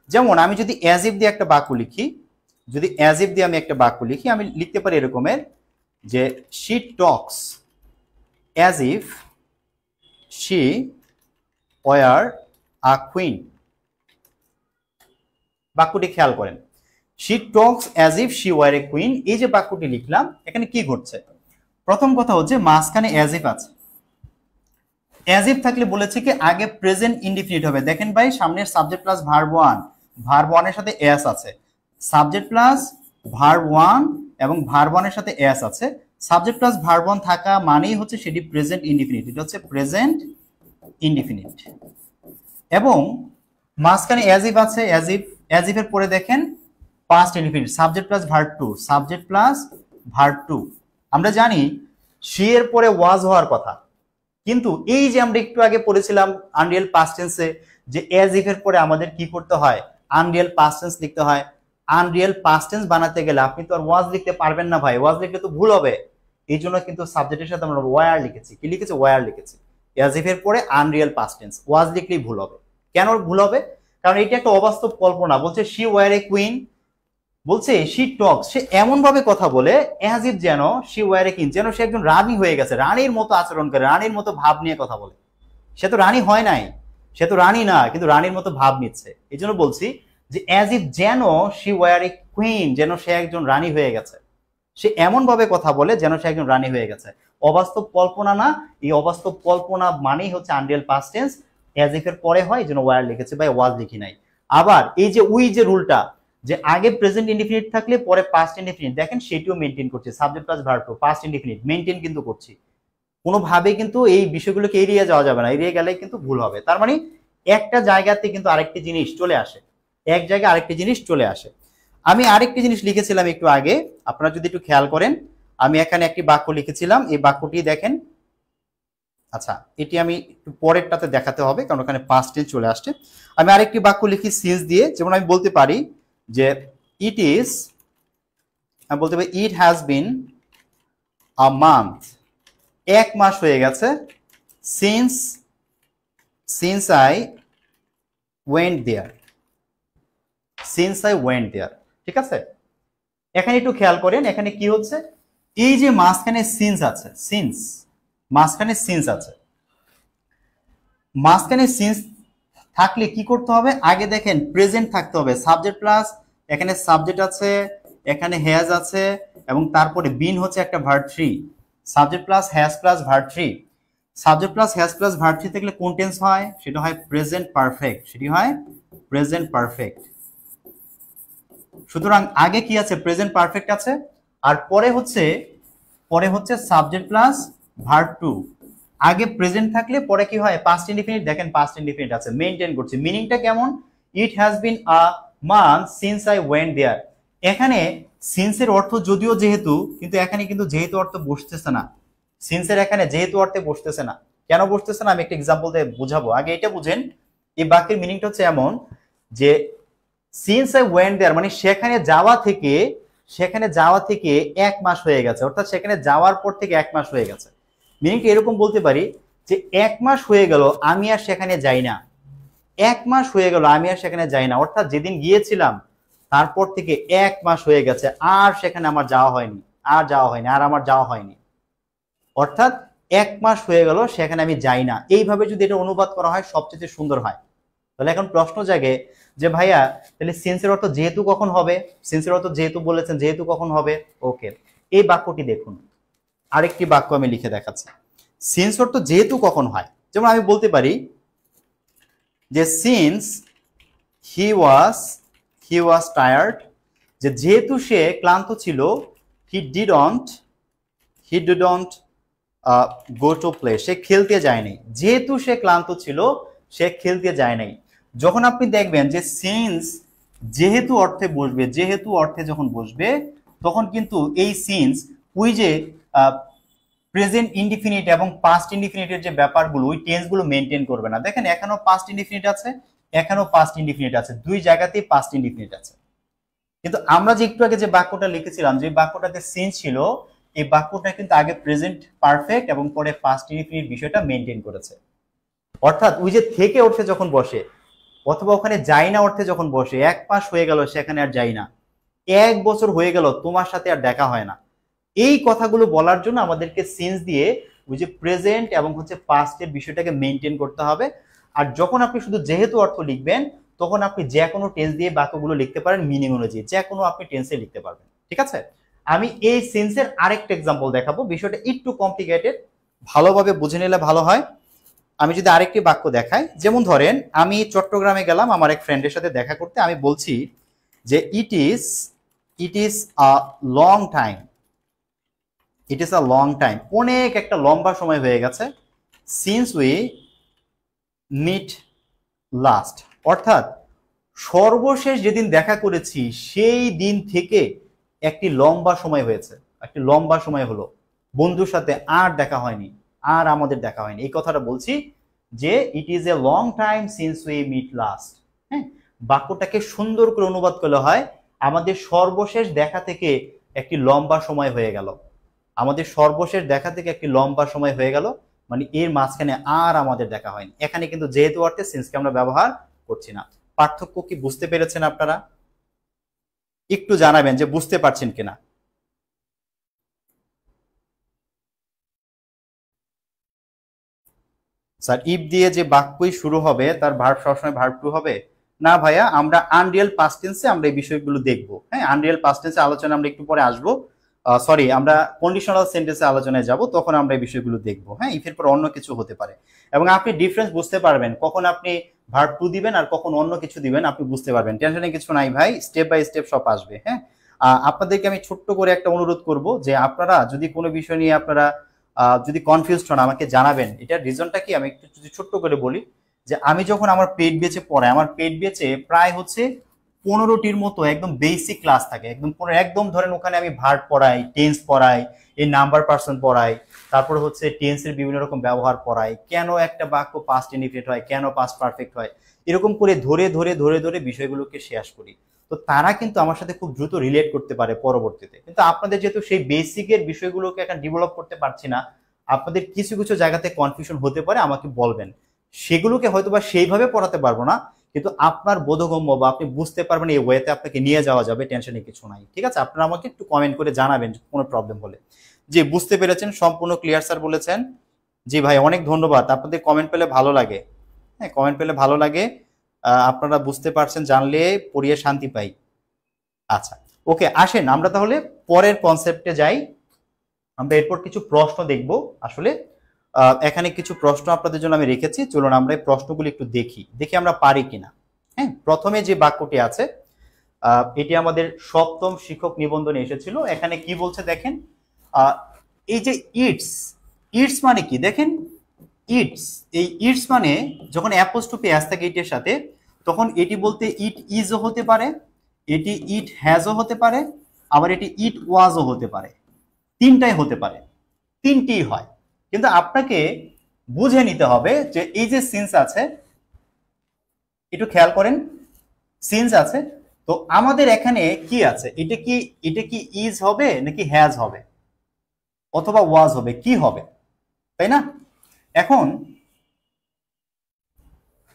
যেমন আমি যদি অ্যাজ ইফ দিয়ে একটা বাক্য লিখি, আমি লিখতে পারি এরকমের যে she talks as if she were a queen. বাক্যটি খেয়াল করেন, she talks as if she were a queen. এই যে বাক্যটি লিখলাম, এখানে কি ঘটছে? প্রথম কথা হচ্ছে মাঝখানে অ্যাজ ইফ আছে, অ্যাজ ইফ থাকলে বলেছে কি আগে প্রেজেন্ট ইনডিফিনিট হবে। দেখেন ভাই সামনের subject plus verb one, verb ওয়ানের সাথে এস আছে, সাবজেক্ট প্লাস ভার্ব ওয়ান এবং ভার্ব ওয়ানের সাথে এস আছে। সাবজেক্ট প্লাস ভার্ব ওয়ান থাকা মানেই হচ্ছে সেটি প্রেজেন্ট ইনডিফিনিট, এটা হচ্ছে প্রেজেন্ট ইনডিফিনিট। এবং মাঝখানে অ্যাজ ইফ আছে, অ্যাজ ইফ এর পরে দেখেন past indefinite, subject plus verb two, subject plus verb two. আমরা জানি শি এর পরে ওয়াজ হওয়ার কথা, কিন্তু এই যে আমরা একটু আগে পড়েছিলাম আনরিয়েল পাস্ট টেন্সে যে অ্যাজ ইফ এর পরে আমাদের কি করতে হয়, আনরিয়েল পাস্ট টেন্স লিখতে হয়। আনরিয়েল পাস্ট টেন্স বানাতে গেলে আপনি তো আর ওয়াজ লিখতে পারবেন না ভাই, ওয়াজ লিখলে তো ভুল হবে। এই জন্য কিন্তু সাবজেক্টের সাথে আমরা ওয়ার লিখেছি। কি লিখেছি? ওয়ার লিখেছি। অ্যাজ ইফ এর পরে আনরিয়েল পাস্ট টেন্স, ওয়াজ লিখলেই ভুল হবে। কেন ভুল হবে? কারণ এটা একটা অবাস্তব কল্পনা। বলছে শি ওয়ার এ কুইন, বলছে শি টক, সে এমন ভাবে কথা বলে অ্যাজ ইফ যেন শি ওয়ার এ কিং, যেন সে একজন রানী হয়ে গেছে, রানীর মতো আচরণ করে, রানীর মতো ভাব নিয়ে কথা বলে। সে তো রানী হয় নাই, সে তো রানী না, কিন্তু রানীর মতো ভাব নিচ্ছে। এই জন্য বলছি যে অ্যাজ ইফ যেন শি ওয়ার এ কুইন, যেন সে একজন রানী হয়ে গেছে। সে এমন ভাবে কথা বলে যেন সে একজন রানী হয়ে গেছে। অবাস্তব কল্পনা না, এই অবাস্তব কল্পনা মানেই হচ্ছে Unreal past tense. As if এর পরে হয় এই জন্য ওয়ার লিখেছে, বা ওয়াজ লিখি নাই। আবার এই যে উই যে রুলটা, যে আগে প্রেজেন্ট ইনডিফিনিট থাকলে পরে পাস্ট ইনডিফিনিট, দেখেন সেটিও মেনটেন করছে। Subject plus verb two, past indefinite maintain কিন্তু করছি। কোনোভাবে কিন্তু এই বিষয়গুলোকে এড়িয়ে যাওয়া যাবে না, এড়িয়ে গেলে কিন্তু ভুল হবে। তার মানে একটা জায়গাতে কিন্তু আরেকটি জিনিস চলে আসে, এক জায়গায় আরেকটি জিনিস চলে আসে। আমি আরেকটি জিনিস লিখেছিলাম একটু আগে, আপনারা যদি একটু খেয়াল করেন, আমি এখানে একটি বাক্য লিখেছিলাম, এই বাক্যটি দেখেন। আচ্ছা, এটি আমি একটু পরেরটাতে দেখাতে হবে কারণ ওখানে পাস্ট টেন্স চলে আসছে। আমি আরেকটি বাক্য লিখি সিন্স দিয়ে, যেমন আমি বলতে পারি যে ইট ইজ, আমি বলতে পারি ইট হ্যাজ বিন আ মান্থ, এক মাস হয়ে গেছে, since I went there, since I went there. ঠিক আছে, এখানে একটু খেয়াল করেন, এখানে কি হচ্ছে, এই যে মাঝখানে সিন্স আছে, মাঝখানে সিন্স আছে, মাঝখানে সিন্স থাকলে কি করতে হবে, আগে দেখেন প্রেজেন্ট থাকতে হবে, সাবজেক্ট প্লাস, এখানে সাবজেক্ট আছে, এখানে হ্যাজ আছে, এবং তারপরে বিন হচ্ছে একটা verb three, subject plus has plus verb three. Subject plus has plus verb three থাকলে কোন টেন্স হয়? সেটা হয় প্রেজেন্ট পারফেক্ট, সেটি হয় প্রেজেন্ট পারফেক্ট। সুতরাং আগে কি আছে? প্রেজেন্ট পারফেক্ট আছে, আর পরে হচ্ছে সাবজেক্ট প্লাস ভার্ব টু। আগে প্রেজেন্ট থাকলে পরে কি হয়? Past indefinite. দেখেন পাস্ট ইনডিফিনিট আছে, মেইনটেইন করছে। মিনিংটা কেমন? It has been a month since I went there. এখানে সিন্সের অর্থ যদিও যেহেতু, কিন্তু এখানে কিন্তু যেহেতু অর্থ বসতেছে না। সিন্সের এখানে যেহেতু অর্থে বসতেছে না। কেন বসতেছে না আমি একটা এক্সাম্পল দিয়ে বুঝাবো। আগে এটা বুঝেন, এই বাক্যের মিনিংটা হচ্ছে এমন যে সিন্স আই ওয়েন্ট দেয়ার মানে সেখানে যাওয়া থেকে এক মাস হয়ে গেছে, অর্থাৎ সেখানে যাওয়ার পর থেকে এক মাস হয়ে গেছে। মিনিংটা এরকম বলতে পারি যে এক মাস হয়ে গেল আমি আর সেখানে যাই না, এক মাস হয়ে গেল আমি আর সেখানে যাই না, অর্থাৎ যেদিন গিয়েছিলাম তারপর থেকে এক মাস হয়ে গেছে, আর সেখানে আমার যাওয়া হয়নি, আর আমার যাওয়া হয়নি। অর্থাৎ এক মাস হয়ে গেল সেখানে আমি যাই না। এইভাবে যদি এটা অনুবাদ করা হয় সবচেয়ে সুন্দর হয়। তাহলে এখন প্রশ্ন জাগে যে ভাইয়া তাহলে সিন্সের অর্থ যেহেতু কখন হবে? সিন্সের অর্থ যেহেতু বলেছেন, যেহেতু কখন হবে? ওকে, এই বাক্যটি দেখুন, আরেকটি বাক্য আমি লিখে দেখাচ্ছি। সিন্স অর্থ যেহেতু কখন হয়, যেমন আমি বলতে পারি যে সিন্স হি ওয়াজ টায়ার্ড, যে যেহেতু সে ক্লান্ত ছিল, he didn't go to play, সে খেলতে যায়নি। যেহেতু সে ক্লান্ত ছিল সে খেলতে যায় নাই। যখন আপনি দেখবেন যে সিন্স যেহেতু অর্থে বসবে, যেহেতু অর্থে যখন বসবে, তখন কিন্তু এই সিন্স ওই যে প্রেজেন্ট ইনডিফিনিট এবং পাস্ট ইনডিফিনিটের যে ব্যাপারগুলো, ওই টেন্সগুলো মেনটেন করবে না। দেখেন এখানেও পাস্ট ইনডিফিনিট আছে, এখানেও পাস্ট ইনডিফিনিট আছে, দুই জায়গাতেই পাস্ট ইনডিফিনিট আছে। কিন্তু আমরা যে একটু আগে যে বাক্যটা লিখেছিলাম, যে বাক্যটাতে সিন্স ছিল, এই বাক্যটা কিন্তু আগে প্রেজেন্ট পারফেক্ট এবং পরে পাস্ট ইনডিফিনিট বিষয়টা মেনটেন করেছে। অর্থাৎ ওই যে থেকে অর্থে যখন বসে, অথবা ওখানে যাই না অর্থে যখন বসে, এক মাস হয়ে গেল সেখানে আর যাই না, এক বছর হয়ে গেল তোমার সাথে আর দেখা হয় না, এই কথাগুলো বলার জন্য আমাদেরকে সিন্স দিয়ে ওই যে প্রেজেন্ট এবং হচ্ছে পাস্টের বিষয়টাকে মেনটেন করতে হবে। আর যখন আপনি শুধু যেহেতু অর্থ লিখবেন, তখন আপনি যে কোনো টেন্স দিয়ে বাক্যগুলো লিখতে পারেন, মিনিং অনুযায়ী যে কোনো আপনি টেন্সে লিখতে পারবেন। ঠিক আছে, আমি এই সিন্সের আরেকটা এক্সাম্পল দেখাবো, বিষয়টা একটু কমপ্লিকেটেড, ভালোভাবে বুঝে নিলে ভালো হয়। আমি যদি আরেকটি বাক্য দেখাই, যেমন ধরেন আমি চট্টগ্রামে গেলাম আমার এক ফ্রেন্ডের সাথে দেখা করতে, আমি বলছি যে it is a long time, it is a long time, অনেক একটা লম্বা সময় হয়ে গেছে, সিন্স উই মিট লাস্ট, অর্থাৎ সর্বশেষ যেদিন দেখা করেছি সেই দিন থেকে একটি লম্বা সময় হয়েছে, একটি লম্বা সময় হলো, বন্ধুর সাথে আর দেখা হয়নি, আর আমাদের দেখা হয়নি, এই কথাটা বলছি যে it is a long time since we meet last. হ্যাঁ, বাক্যটাকে সুন্দর করে অনুবাদ করলে হয় আমাদের সর্বশেষ দেখা থেকে একটি লম্বা সময় হয়ে গেল, আমাদের সর্বশেষ দেখা থেকে একটি লম্বা সময় হয়ে গেল, মানে এর মাঝখানে আর আমাদের দেখা হয়নি। এখানে কিন্তু যেহেতু অর্থে সিন্সকে আমরা ব্যবহার করছি না। পার্থক্য কি বুঝতে পেরেছেন আপনারা? একটু জানাবেন যে বুঝতে পারছেন কিনা। স্যার ইফ দিয়ে যে বাক্যই শুরু হবে তার ভার্ব সবসময় ভার্ব টু হবে না ভাইয়া, আমরা আনরিয়াল পাস্ট টেন্সে আমরা এই বিষয়গুলো দেখব। হ্যাঁ, আনরিয়াল পাস্ট টেন্সে আলোচনা আমরা একটু পরে আসবো, সরি আমরা কন্ডিশনাল সেন্টেন্সে আলোচনায় যাব, তখন আমরা এই বিষয়গুলো দেখবো। হ্যাঁ, ইফের পর অন্য কিছু হতে পারে এবং আপনি ডিফারেন্স বুঝতে পারবেন কখন আপনি ভার্ব টু দিবেন আর কখন অন্য কিছু দিবেন, আপনি বুঝতে পারবেন, টেনশনে কিছু নাই ভাই, স্টেপ বাই স্টেপ সব আসবে। হ্যাঁ, আপনাদেরকে আমি ছোট্ট করে একটা অনুরোধ করব যে আপনারা যদি কোনো বিষয় নিয়ে আপনারা যদি কনফিউজড হন আমাকে জানাবেন। এটার রিজনটা কি আমি একটু যদি ছোট্ট করে বলি, যে আমি যখন আমার পেড বেচে পড়াই, আমার পেড বেচে প্রায় হচ্ছে 15টির মতো একদম বেসিক ক্লাস থাকে, একদম একদম ধরেন ওখানে আমি ভার্ব পড়াই, টেন্স পড়াই, এই নাম্বার পার্সন পড়াই, তারপর হচ্ছে টেন্সের বিভিন্ন রকম ব্যবহার পড়াই, কেন একটা বাক্য পাস্ট ইনডিফিনিট হয়, কেন পাস্ট পারফেক্ট হয়, এরকম করে ধরে ধরে ধরে ধরে বিষয়গুলোকে শেষ করি। তো তারা কিন্তু আমার সাথে খুব দ্রুত রিলেট করতে পারে পরবর্তীতে। কিন্তু আপনাদের যেহেতু সেই বেসিকের বিষয়গুলোকে এখন ডেভেলপ করতে পারছি না, আপনাদের কিছু কিছু জায়গাতে কনফিউশন হতে পারে, আমাকে বলবেন, সেগুলোকে হয়তো বা সেইভাবে পড়াতে পারবো না, কিন্তু আপনার বোধগম্য বা আপনি বুঝতে পারবেন এই ওয়েতে আপনাকে নিয়ে যাওয়া যাবে, টেনশনে কিছু নাই। ঠিক আছে, আপনারা আমাকে একটু কমেন্ট করে জানাবেন কোনো প্রবলেম হলে। যে বুঝতে পেরেছেন, সম্পূর্ণ ক্লিয়ার স্যার বলেছেন। জি ভাই, অনেক ধন্যবাদ, আপনাদের কমেন্ট পেলে ভালো লাগে। হ্যাঁ, কমেন্ট পেলে ভালো লাগে, আপনারা বুঝতে পারছেন, জানলে পড়িয়ে শান্তি পাই। আচ্ছা, ওকে, আসেন আমরা তাহলে পরের কনসেপ্টে যাই। আমরা এরপর কিছু প্রশ্ন দেখব। আসলে এখানে কিছু প্রশ্ন আপনাদের জন্য আমি রেখেছি, চলুন আমরা এই প্রশ্নগুলি একটু দেখি আমরা পারি কিনা। হ্যাঁ, প্রথমে যে বাক্যটি আছে এটি আমাদের সপ্তম শিক্ষক নিবন্ধনে এসেছিল। এখানে কি বলছে দেখেন, এই যে ইটস, ইটস মানে কি দেখেন, ইটস, এই ইটস মানে যখন অ্যাপোস্ট্রফি এস থাকে ইটের সাথে, তখন এটি বলতে ইট ইজও হতে পারে, এটি ইট হ্যাজও হতে পারে, আবার এটি ইট ওয়াজও হতে পারে, তিনটাই হতে পারে, তিনটি হয়। কিন্তু আপনাকে বুঝে নিতে হবে যে এই যে সিন্স আছে, একটু খেয়াল করেন, সিন্স আছে, তো আমাদের এখানে কি আছে, এটা কি ইজ হবে নাকি হ্যাজ হবে অথবা ওয়াজ হবে, কি হবে, তাই না? এখন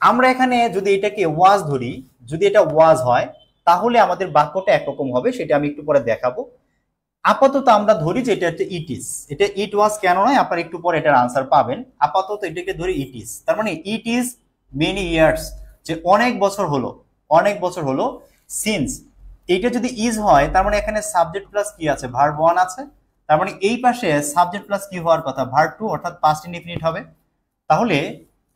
আমরা এখানে যদি এটাকে ওয়াজ ধরি, যদি এটা ওয়াজ হয় তাহলে আমাদের বাক্যটা একরকম হবে, সেটা আমি একটু পরে দেখাবো। আপাতত আমরা ধরি যে এটা হচ্ছে ইট ইজ, এটা ইট ওয়াজ কেন নয়, আপনারা একটু পরে এটার আনসার পাবেন। আপাতত এটাকে ধরি ইট ইজ, তার মানে ইট ইজ মেনি ইয়ার্স, যে অনেক বছর হলো, অনেক বছর হলো, সিন্স এইটা যদি ইজ হয় তার মানে এখানে সাবজেক্ট প্লাস কি আছে, ভার্ব ওয়ান আছে, তার মানে এই পাশে সাবজেক্ট প্লাস কি হওয়ার কথা, ভার্ব টু, অর্থাৎ পাস্ট ইনডিফিনিট হবে। তাহলে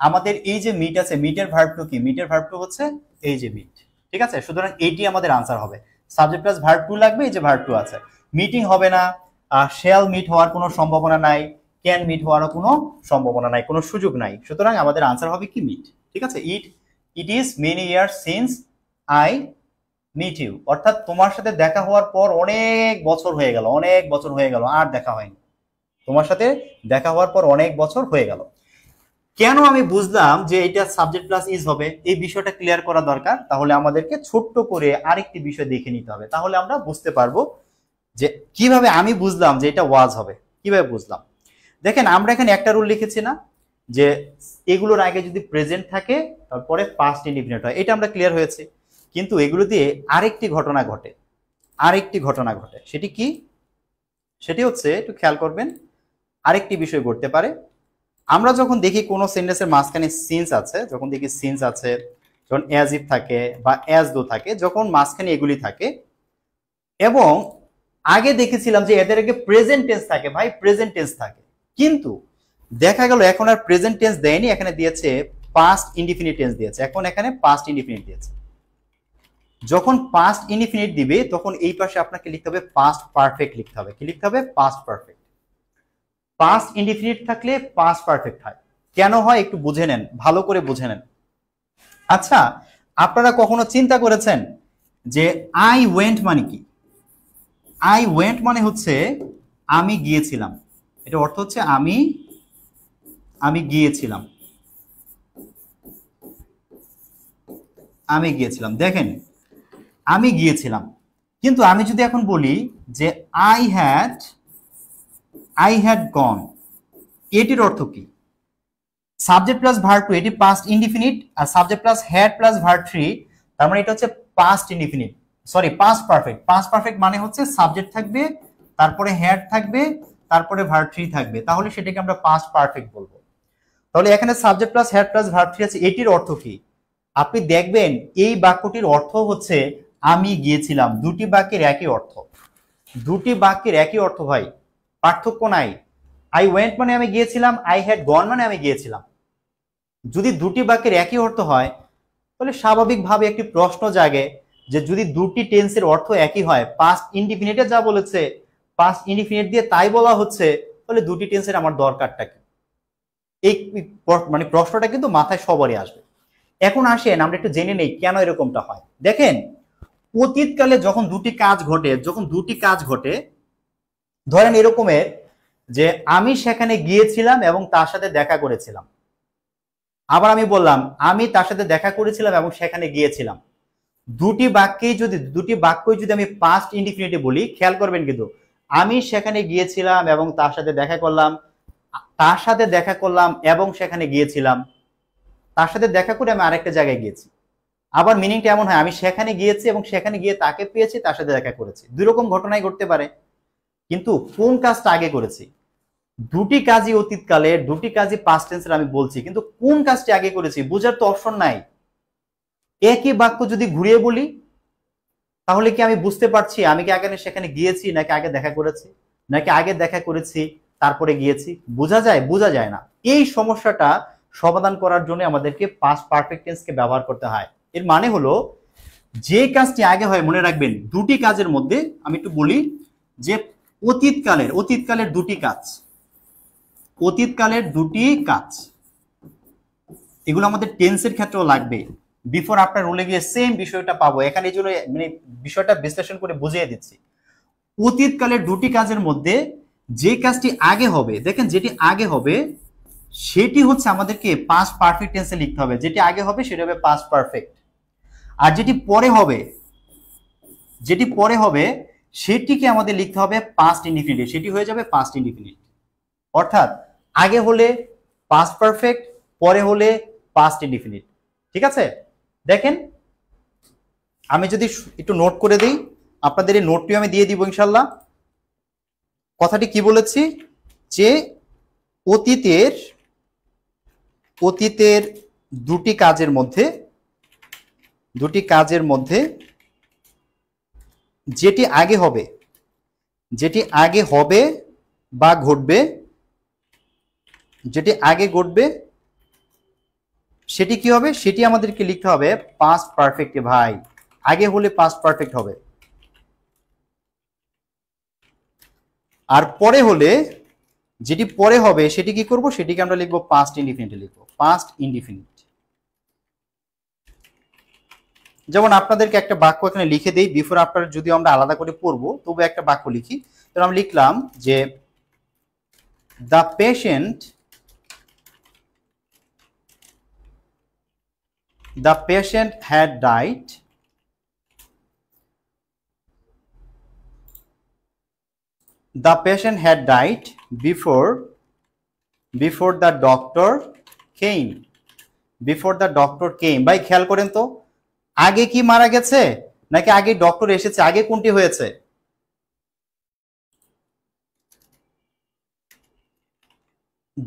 আমাদের এই যে মিট আছে, মিটের ভার্ব টু কি, মিটের ভার্ব টু হচ্ছে এই যে মিট। ঠিক আছে, সুতরাং এইটি আমাদের আনসার হবে, সাবজেক্ট প্লাস ভার্ব টু লাগবে, এই যে ভার্ব টু আছে। মিটিং হবে না, শ্যাল মিট হওয়ার কোনো সম্ভাবনা নাই, ক্যান মিট হওয়ারও কোনো সম্ভাবনা নাই, কোনো সুযোগ নাই, সুতরাং আমাদের আনসার হবে কি মিট। ঠিক আছে, it is many years since I meet you, অর্থাৎ তোমার সাথে দেখা হওয়ার পর অনেক বছর হয়ে গেল, অনেক বছর হয়ে গেল আর দেখা হয়নি, তোমার সাথে দেখা হওয়ার পর অনেক বছর হয়ে গেল। কেন আমি বুঝলাম যে এটা সাবজেক্ট প্লাস ইজ হবে, এই বিষয়টা ক্লিয়ার করা দরকার। তাহলে আমাদেরকে ছোট্ট করে আরেকটি বিষয় দেখে নিতে হবে, তাহলে আমরা বুঝতে পারবো যে কিভাবে আমি বুঝলাম যে এটা ওয়াজ হবে, কিভাবে বুঝলাম। দেখেন আমরা এখানে একটা রুল লিখেছি না, যে এগুলোর আগে যদি প্রেজেন্ট থাকে তারপরে পাস্ট ইনডিফিনিট হয়, এটা আমরা ক্লিয়ার হয়েছে। কিন্তু এগুলো দিয়ে আরেকটি ঘটনা ঘটে, আরেকটি ঘটনা ঘটে, সেটি কি, সেটি হচ্ছে একটু খেয়াল করবেন, আরেকটি বিষয় ঘটতে পারে। আমরা যখন দেখি কোনো সেন্টেন্সের মাঝখানে সিন্স আছে, যখন দেখি সিন্স আছে, যখন অ্যাজ ইফ থাকে বা অ্যাজ দো থাকে, যখন মাঝখানে এগুলি থাকে, এবং আগে দেখেছিলাম যে এদের আগে প্রেজেন্ট টেন্স থাকে, ভাই প্রেজেন্ট টেন্স থাকে, কিন্তু দেখা গেল এখন আর প্রেজেন্ট টেন্স দেয়নি, এখানে দিয়েছে পাস্ট ইনডিফিনিট টেন্স দিয়েছে। এখন এখানে পাস্ট ইনডিফিনিট দিয়েছে। যখন পাস্ট ইনডিফিনিট দিবে তখন এই পাশে আপনাকে লিখতে হবে পাস্ট পারফেক্ট লিখতে হবে। কি লিখতে হবে? Past perfect. পাস্ট ইনডিফিনিট থাকলে পাস্ট পারফেক্ট হয়। কেন হয় একটু বুঝে নেন, ভালো করে বুঝে নেন। আচ্ছা, আপনারা কখনো চিন্তা করেছেন যে আই ওয়েন্ট মানে কি? আই ওয়েন্ট মানে হচ্ছে আমি গিয়েছিলাম। এটা অর্থ হচ্ছে আমি গিয়েছিলাম। আমি গিয়েছিলাম। দেখেন, আমি গিয়েছিলাম, কিন্তু আমি যদি এখন বলি যে আই হ্যাড গন, এটির অর্থ কি? সাবজেক্ট প্লাস ভার্ব টু, এটি পাস্ট ইনডিফিনিট, আর subject plus had plus verb three, তার মানে এটা হচ্ছে past indefinite, sorry past perfect. Past perfect মানে হচ্ছে সাবজেক্ট থাকবে, তারপরে হ্যাড থাকবে, তারপরে ভার্ব থ্রি থাকবে, তাহলে সেটাকে আমরা পাস্ট পারফেক্ট বলবো। তাহলে এখানে subject plus had plus verb three আছে, এটির অর্থ কি? আপনি দেখবেন এই বাক্যটির অর্থ হচ্ছে আমি গিয়েছিলাম। দুটি বাক্যের একই অর্থ, দুটি বাক্যের একই অর্থ ভাই, পার্থক্য নাই। আই ওয়েন্ট মানে আমি গিয়েছিলাম, আই হ্যাড গন মানে আমি গিয়েছিলাম। যদি দুটি বাক্যের একই অর্থ হয় তাহলে স্বাভাবিকভাবে একটি প্রশ্ন জাগে যে যদি দুটি টেন্সের অর্থ একই হয়, পাস্ট ইনডিফিনিটে যা বলেছে পাস্ট ইনডিফিনিট দিয়ে তাই বলা হচ্ছে, তাহলে দুটি টেন্সের আমার দরকারটা কি? এই মানে প্রশ্নটা কিন্তু মাথায় সবারই আসবে। এখন আসেন আমরা একটু জেনে নেই কেন এরকমটা হয়। দেখেন, অতীতকালে যখন দুটি কাজ ঘটে, ধরেন এরকমের যে আমি সেখানে গিয়েছিলাম এবং তার সাথে দেখা করেছিলাম, আবার আমি বললাম আমি তার সাথে দেখা করেছিলাম এবং সেখানে গিয়েছিলাম। দুটি বাক্যই যদি আমি পাস্ট ইনডিফিনিটে বলি, খেয়াল করবেন কিন্তু আমি সেখানে গিয়েছিলাম এবং তার সাথে দেখা করলাম এবং সেখানে গিয়েছিলাম, তার সাথে দেখা করে আমি আরেকটা জায়গায় গিয়েছি। আবার মিনিংটা এমন হয় আমি সেখানে গিয়েছি এবং সেখানে গিয়ে তাকে পেয়েছি, তার সাথে দেখা করেছি। দুই রকম ঘটনাই ঘটতে পারে, কিন্তু কোন কাজটা আগে করেছি? দুটি কাজই অতীতকালের, দুটি কাজই পাস্ট টেন্সের আমি বলছি, কিন্তু কোন কাজটি আগে করেছি বোঝার তো অপশন নাই। একই বাক্য যদি ঘুরিয়ে বলি তাহলে কি আমি বুঝতে পারছি আমি কি আগে সেখানে গিয়েছি নাকি আগে দেখা করেছি, নাকি আগে দেখা করেছি তারপরে গিয়েছি? বোঝা যায় না। এই সমস্যাটা সমাধান করার জন্য আমাদেরকে পাস্ট পারফেক্ট টেন্সকে ব্যবহার করতে হয়। এর মানে হলো যে কাজটি আগে হয়, মনে রাখবেন দুটি কাজের মধ্যে আমি একটু বলি যে অতীতকালের দুটি কাজ এগুলো আমাদের টেন্সের ক্ষেত্রেও লাগবে। বিফোর আফটার রুলে গিয়ে সেম বিষয়টা পাবো এখানে, এই জন্য মানে বিষয়টা বিশ্লেষণ করে বুঝিয়ে দিচ্ছি। অতীতকালের দুটি কাজের মধ্যে যে কাজটি আগে হবে, দেখেন যেটি আগে হবে সেটি হচ্ছে আমাদেরকে পাস্ট পারফেক্ট টেন্সে লিখতে হবে। যেটি আগে হবে সেটা হবে পাস্ট পারফেক্ট, আর যেটি পরে হবে সেটিকে আমাদের লিখতে হবে পাস্ট ইনডিফিনিট, সেটি হয়ে যাবে পাস্ট ইনডিফিনিট। অর্থাৎ আগে হলে পাস্ট পারফেক্ট, পরে হলে পাস্ট ইনডিফিনিট। ঠিক আছে? দেখেন আমি যদি একটু নোট করে দিই, আপনাদের এই নোটটিও আমি দিয়ে দিব ইনশাল্লাহ। কথাটি কি বলেছি যে অতীতের দুটি কাজের মধ্যে যেটি আগে হবে বা ঘটবে, সেটি কি হবে? সেটি আমাদেরকে লিখতে হবে পাস্ট পারফেক্টে। ভাই আগে হলে পাস্ট পারফেক্ট হবে, আর পরে হলে যেটি পরে হবে সেটি কি করব? সেটিকে আমরা লিখবো পাস্ট ইনডিফিনিটে, লিখবো পাস্ট ইনডিফিনিট। যেমন আপনাদেরকে একটা বাক্য এখানে লিখে দেই, বিফোর আফটার যদি আমরা আলাদা করে পড়বো তবু একটা বাক্য লিখি। তো আমরা লিখলাম যে the patient had died before the doctor came. ভাই খেয়াল করেন তো, আগে কি মারা গেছে নাকি আগে ডক্টর এসেছে? আগে কোনটি হয়েছে?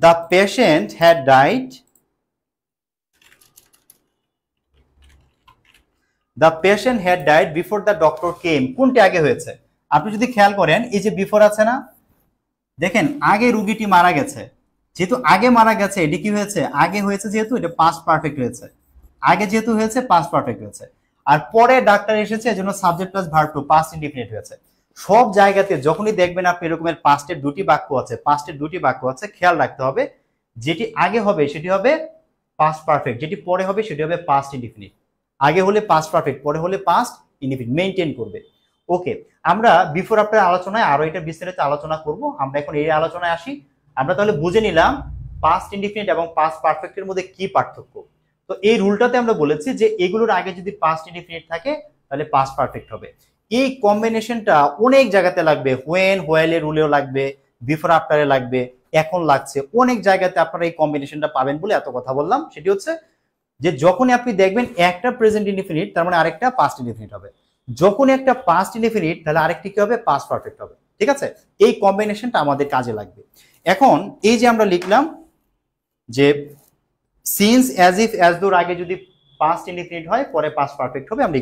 The patient had died before the doctor came. কোনটি আগে হয়েছে? আপনি যদি খেয়াল করেন এই যে বিফোর আছে না, দেখেন আগে রোগীটি মারা গেছে, যেহেতু আগে মারা গেছে, এটি কি হয়েছে, আগে হয়েছে যেহেতু এটা পাস্ট পারফেক্ট হয়েছে, আগে যেহেতু হয়েছে পাস্ট পারফেক্ট হয়েছে। আর পরে ডাক্তার এসেছে, এজন্য subject plus verb two past indefinite হয়েছে। সব জায়গাতে যখনই দেখবেন আপনি এরকমের পাস্টের দুটি বাক্য আছে, পাস্টের দুটি বাক্য আছে, খেয়াল রাখতে হবে যেটি আগে হবে সেটি হবে পাস্ট পারফেক্ট, যেটি পরে হবে সেটি হবে পাস্ট ইনডিফিনিট। আগে হলে পাস্ট পারফেক্ট, পরে হলে পাস্ট ইনডিফিনিট মেইনটেইন করবে। ওকে, আমরা বিফোর আফটার আলোচনায় আরো এটা বিস্তারিত আলোচনা করব। আমরা এখন এই আলোচনায় আসি। আমরা তাহলে বুঝে নিলাম পাস্ট ইনডিফিনিট এবং পাস্ট পারফেক্টের মধ্যে কি পার্থক্য। তো এই রুলটাতে আমরা বলেছি যে এগুলোর আগে যদি পাস্ট ইনডিফিনিট থাকে তাহলে পাস্ট পারফেক্ট হবে। এই কম্বিনেশনটা অনেক জায়গাতে লাগবে, হোয়েন হোয়াইলের রুলেও লাগবে, বিফোর আফটারে লাগবে, এখন লাগছে, অনেক জায়গাতে আপনারা এই কম্বিনেশনটা পাবেন বলে এত কথা বললাম। সেটি হচ্ছে যে যখনই আপনি দেখবেন একটা প্রেজেন্ট ইনডিফিনিট তার মানে আরেকটা পাস্ট ইনডিফিনিট হবে, যখন একটা পাস্ট ইনডিফিনিট তাহলে আরেকটি কি হবে, পাস্ট পারফেক্ট হবে। ঠিক আছে, এই কম্বিনেশনটা আমাদের কাজে লাগবে। এখন এই যে আমরা লিখলাম যে সিন্স অ্যাজ ইফ অ্যাজ দোর আগে যদি পাস্ট ইনডিফিনিট হয় পরে পাস্ট পারফেক্ট হবে। আমরা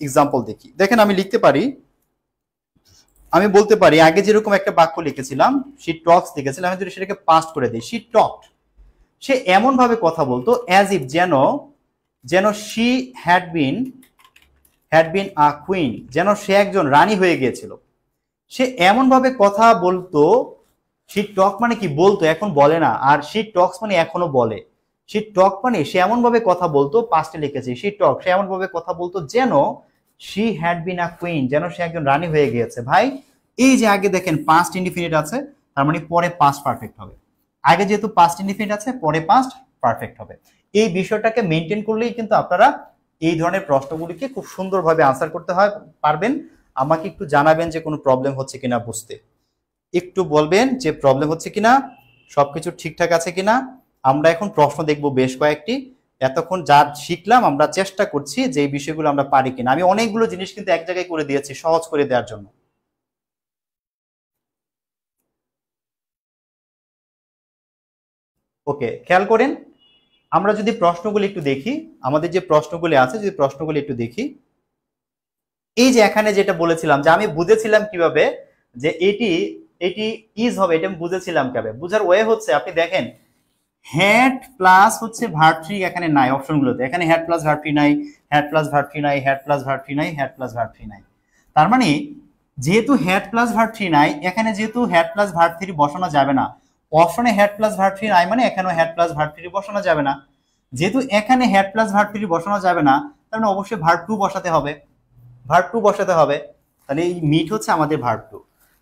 এক্সাম্পল দেখি। দেখেন আমি লিখতে পারি, আমি বলতে পারি আগে যেরকম একটা বাক্য লিখেছিলাম শি টক্স লিখেছিলাম, আমি যদি সেটাকে পাস্ট করে দিই শি টকড, সে এমন ভাবে কথা বলতো অ্যাজ ইফ যেন she had been a queen, যেন সে একজন রানী হয়ে গিয়েছিল। সে এমন ভাবে কথা বলতো, শি টক মানে কি বলতো, এখন বলে না, আর শি টক্স মানে এখনো বলে। শি টক মানে সে এমন ভাবে কথা বলতো, পাস্টে লিখেছে শি টক, সে এমন ভাবে কথা বলতো যেন she had been a queen, যেন সে একজন রানী হয়ে গিয়েছে। ভাই এই যে আগে দেখেন পাস্ট ইনডিফিনিট আছে, তার মানে পরে পাস্ট পারফেক্ট হবে। আগে যেহেতু পাস্ট ইনডিফিনিট আছে পরে পাস্ট পারফেক্ট হবে। এই বিষয়টাকে মেনটেন করলেই কিন্তু আপনারা এই ধরনের প্রশ্নগুলিকে খুব সুন্দরভাবে আনসার করতে পারবেন। আমাকে একটু জানাবেন যে কোনো প্রবলেম হচ্ছে কিনা বুঝতে, একটু বলবেন যে প্রবলেম হচ্ছে কিনা, সবকিছু ঠিকঠাক আছে কিনা। আমরা এখন প্রশ্ন দেখব বেশ কয়েকটি। এতক্ষণ যা শিখলাম আমরা চেষ্টা করছি যে এই বিষয়গুলো আমরা পারি কিনা। আমি অনেকগুলো জিনিস কিন্তু এক জায়গায় করে দিয়েছি সহজ করে দেওয়ার জন্য। ওকে, খেয়াল করেন আমরা যদি প্রশ্নগুলি একটু দেখি, আমাদের যে প্রশ্নগুলি আছে যদি প্রশ্নগুলি একটু দেখি, এই যে এখানে যেটা বলেছিলাম যে আমি বুঝেছিলাম কিভাবে যে এটি ইজ হবে, এটা আমি বুঝেছিলাম কিভাবে। বুঝার ওয়ে হচ্ছে আপনি দেখেন হ্যাড প্লাস হচ্ছে ভার্ব থ্রি এখানে নাই অপশনগুলোতে, এখানে হ্যাড প্লাস ভার্ব থ্রি নাই, হ্যাড প্লাস ভার্ব থ্রি নাই, হ্যাড প্লাস ভার্ব থ্রি নাই, হ্যাড প্লাস ভার্ব থ্রি নাই। তার মানে যেহেতু হ্যাড প্লাস ভার্ব থ্রি নাই, এখানে যেহেতু হ্যাড প্লাস ভার্ব থ্রি বসানো যাবে না, অপশনে হ্যাড প্লাস ভার্ব থ্রি নাই মানে এখানেও হ্যাড প্লাস ভার্ব থ্রি বসানো যাবে না। যেহেতু এখানে হ্যাড প্লাস ভার্ব থ্রি বসানো যাবে না, তার মানে অবশ্যই ভার্ব টু বসাতে হবে, ভার্ব টু বসাতে হবে। তাহলে এই মিট হচ্ছে আমাদের ভার্ব টু।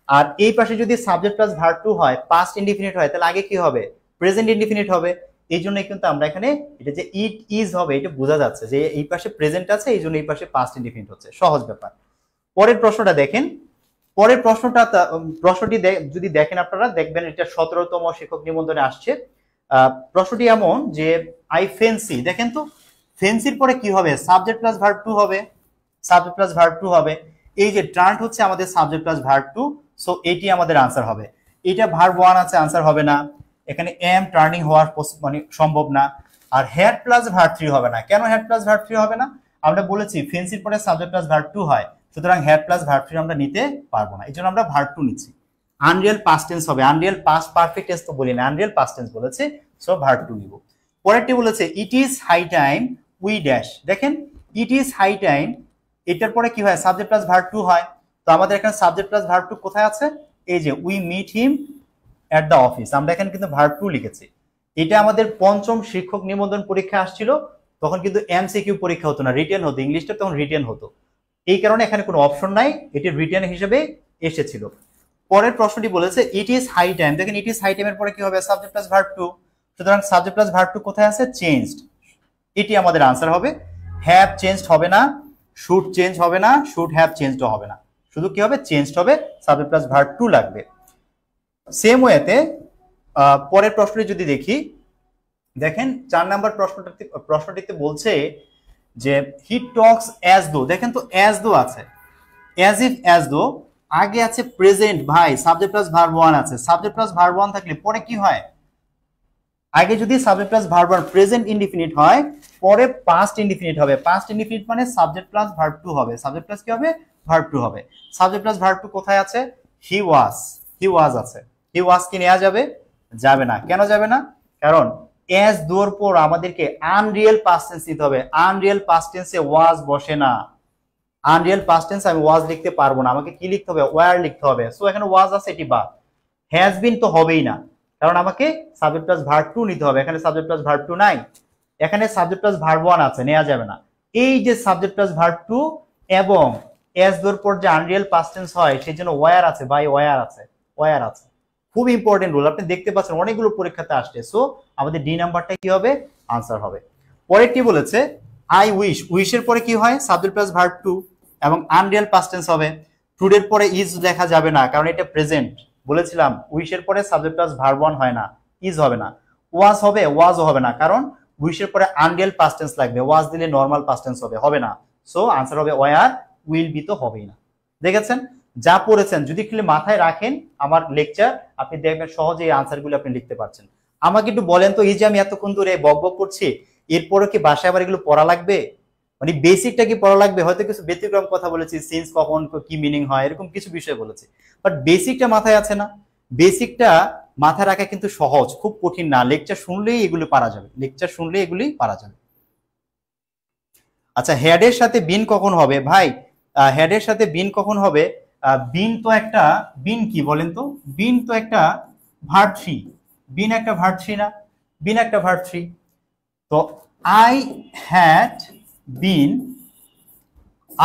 আর এই পাশে যদি সাবজেক্ট প্লাস ভার্ব টু হয়, পাস্ট ইনডিফিনিট হয়, তাহলে আগে কি হবে, প্রেজেন্ট ইনডিফিনিট হবে। এই জন্যই কিন্তু আমরা এখানে এটা যে ইট ইজ হবে এটা বোঝা যাচ্ছে যে এই পাশে প্রেজেন্ট আছে, এই জন্য এই পাশে পাস্ট ইনডিফিনিট হচ্ছে, সহজ ব্যাপার। পরের প্রশ্নটা দেখেন, পরের প্রশ্নটি যদি দেখেন আপনারা দেখবেন এটা 17তম শিক্ষক নিবন্ধনে আসছে। প্রশ্নটি এমন যে আই ফেন্সি, দেখেন তো ফেন্সির পরে কি হবে, সাবজেক্ট প্লাস ভার্ব টু হবে, সাবজেক্ট প্লাস ভার্ব টু হবে। এই যে টার্ন হচ্ছে আমাদের subject plus verb two, so এটি আমাদের আনসার হবে। এটা ভার্ব ওয়ান আছে, আনসার হবে না। এখানে এম টার্নিং হওয়ার মানে সম্ভব না। আর হেড প্লাস ভার্ব থ্রি হবে না। কেন হেড প্লাস ভার্ব থ্রি হবে না, আমরা বলেছি ফেন্সির পরে সাবজেক্ট প্লাস ভার্ব টু হয়, সুতরাং হেড প্লাস ভার্ব থ্রি আমরা নিতে পারবো না, এই জন্য আমরা ভার্ব টু নিচ্ছি। আনরিয়াল পাস্ট টেন্স হবে, আনরিয়াল পাস্ট পারফেক্ট টেন্স তো বলি না, আনরিয়াল পাস্ট টেন্স বলেছে, সো ভার্ব টু নিব। পরেরটি বলেছে it is high time we dash, দেখেন ইট ইজ হাই টাইম, এটার পরে কি হয়, সাবজেক্ট প্লাস ভার্ব টু হয়। তো আমাদের এখানে সাবজেক্ট প্লাস ভার্ব টু কোথায় আছে, এই যে we meet him at the office, আমরা এখানে কিন্তু ভার্ব টু লিখেছি। এটা আমাদের পঞ্চম শিক্ষক নিবন্ধন পরীক্ষা আসছিল, তখন কিন্তু এমসিকিউ পরীক্ষা হতো না, রিটেন হতো, ইংলিশটা তখন রিটেন হতো, এই কারণে এখানে কোনো অপশন নাই, এটি রিটেন হিসেবে এসেছিল। পরের প্রশ্নটি বলেছে ইট ইজ হাই টাইম, দেখেন ইট ইজ হাই টাইমের পরে কি হবে, সাবজেক্ট প্লাস ভার্ব টু, সুতরাং সাবজেক্ট প্লাস ভার্ব টু কোথায় আছে, চেঞ্জড, এটি আমাদের আনসার হবে। হ্যাভ চেঞ্জড হবে না, শুড চেঞ্জ হবে না, শুড হ্যাভ চেঞ্জড হবে না, শুধু কি হবে, চেঞ্জড হবে, সাবজেক্ট প্লাস ভার্ব টু লাগবে। সেম ওয়েতে পরের প্রশ্নটি যদি দেখি, দেখেন 4 নাম্বার প্রশ্নটিতে বলছে যে হি টক্স অ্যাজ দো, দেখেন তো অ্যাজ দো আছে, অ্যাজ ইফ অ্যাজ দো, আগে আছে প্রেজেন্ট, ভাই সাবজেক্ট প্লাস ভার্ব ওয়ান আছে, সাবজেক্ট প্লাস ভার্ব ওয়ান থাকলে পরে কি হয়, আগে যদি subject plus verb one present indefinite হয়, পরে পাস্ট ইনডিফিনিট হবে, পাস্ট ইনডিফিনিট মানে সাবজেক্ট প্লাস ভার্ব টু হবে, সাবজেক্ট প্লাস কি হবে, ভার্ব টু হবে। সাবজেক্ট প্লাস ভার্ব টু কোথায় আছে, হি ওয়াজ আছে, হি ওয়াজ কি নেওয়া যাবে, যাবে না। কেন যাবে না? কারণ এস দেওয়ার পর আমাদেরকে আনরিয়েল পাস্ট টেন্স নিতে হবে। আনরিয়েল পাস্ট টেন্সে ওয়াজ বসে না। আনরিয়েল পাস্ট টেন্স আমি ওয়াজ লিখতে পারবো না, আমাকে কি লিখতে হবে? ওয়্যার লিখতে হবে। সো এখানে ওয়াজ আছে, এটি বাদ। হ্যাজ বিন তো হবেই না, কারণ আমাকে সাবজেক্ট প্লাস ভার্ব টু নিতে হবে। এখানে সাবজেক্ট প্লাস ভার্ব টু নাই, এখানে সাবজেক্ট প্লাস ভার্ব ওয়ান আছে, নেওয়া যাবে না। এই যে সাবজেক্ট প্লাস ভার্ব টু এবং এস দেওয়ার পর যে আনরিয়েল পাস্ট টেন্স হয় সেই জন্য ওয়্যার আছে ভাই, ওয়্যার আছে, ওয়্যার আছে। খুব ইম্পর্টেন্ট রুল, আপনি দেখতে পাচ্ছেন অনেকগুলো পরীক্ষাতে আসছে। সো আমাদের ডি নাম্বারটা কি হবে? আনসার হবে। পরে কি বলেছে? আই উইশ, উইশের পরে কি হয়? সাবজেক্ট প্লাস ভার্ব টু এবং আনরিয়েল পাস্ট টেন্স হবে। টুডের পরে ইজ লেখা যাবে না, কারণ এটা প্রেজেন্ট। বলেছিলাম উইশের পরে সাবজেক্ট প্লাস ভার্ব ওয়ান হয় না, ইজ হবে না। ওয়াজ হবে, ওয়াজও হবে না, কারণ উইশের পরে আনরিয়েল পাস্ট টেন্স লাগবে, ওয়াজ দিলে নরমাল পাস্ট টেন্স হবে, হবে না। সো আনসার হবে ওয়্যার, উইল বি তো হবেই না। দেখেছেন যা পড়েছেন যদি খালি মাথায় রাখেন আমার লেকচার, আপনি দেখবেন সহজে এই আনসারগুলো আপনি লিখতে পারছেন। আমাকে একটু বলেন তো, এই যে আমি এতক্ষণ ধরে বক বক করছি, এরপরে কি বাসায় আবার এগুলো পড়া লাগবে? মানে বেসিকটা কি পড়া লাগবে? হয়তো কিছু ব্যতিক্রম কথা বলেছি, সিন্স কখন কি মিনিং হয়, এরকম কিছু বিষয় বলেছি, বাট বেসিকটা মাথায় আছে না? বেসিকটা মাথায় রাখা কিন্তু সহজ, খুব কঠিন না। লেকচার শুনলেই এগুলো পারা যাবে, লেকচার শুনলেই এগুলি পারা যাবে। আচ্ছা, হেডের সাথে বিন কখন হবে ভাই? হেডের সাথে বিন কখন হবে? বিন তো একটা, বিন কি বলেন তো? বিন তো একটা ভার্ব থ্রি। বিন একটা ভার্ব থ্রি না? বিন একটা ভার্ব থ্রি। তো I had been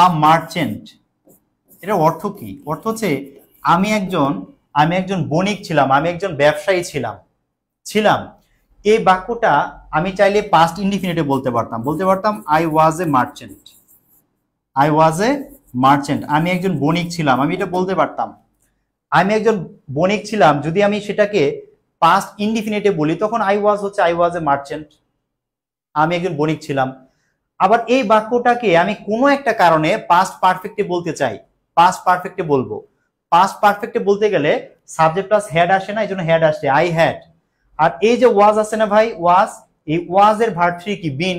a merchant, এটা অর্থ কি? অর্থ হচ্ছে আমি একজন বণিক ছিলাম, আমি একজন ব্যবসায়ী ছিলাম। এই বাক্যটা আমি চাইলে পাস্ট ইনডিফিনিটে বলতে পারতাম I was A merchant, I was A merchant, আমি একজন বণিক ছিলাম, আমি এটা বলতে পারতাম। আমি একজন বণিক ছিলাম, যদি আমি সেটাকে পাস্ট ইনডিফিনিটে বলি তখন আই ওয়াজ হচ্ছে আই ওয়াজ এ মার্চেন্ট, আমি একজন বণিক ছিলাম। আবার এই বাক্যটাকে আমি কোনো একটা কারণে পাস্ট পারফেক্টে বলতে চাই, পাস্ট পারফেক্টে বলবো। পাস্ট পারফেক্টে বলতে গেলে সাবজেক্ট প্লাস হ্যাড আসে না, এই জন্য হ্যাড আসছে, আই হ্যাড। আর এই যে ওয়াজ আছে না ভাই, ওয়াজ, এই ওয়াজ এর ভার্ব থ্রি কি? বিন।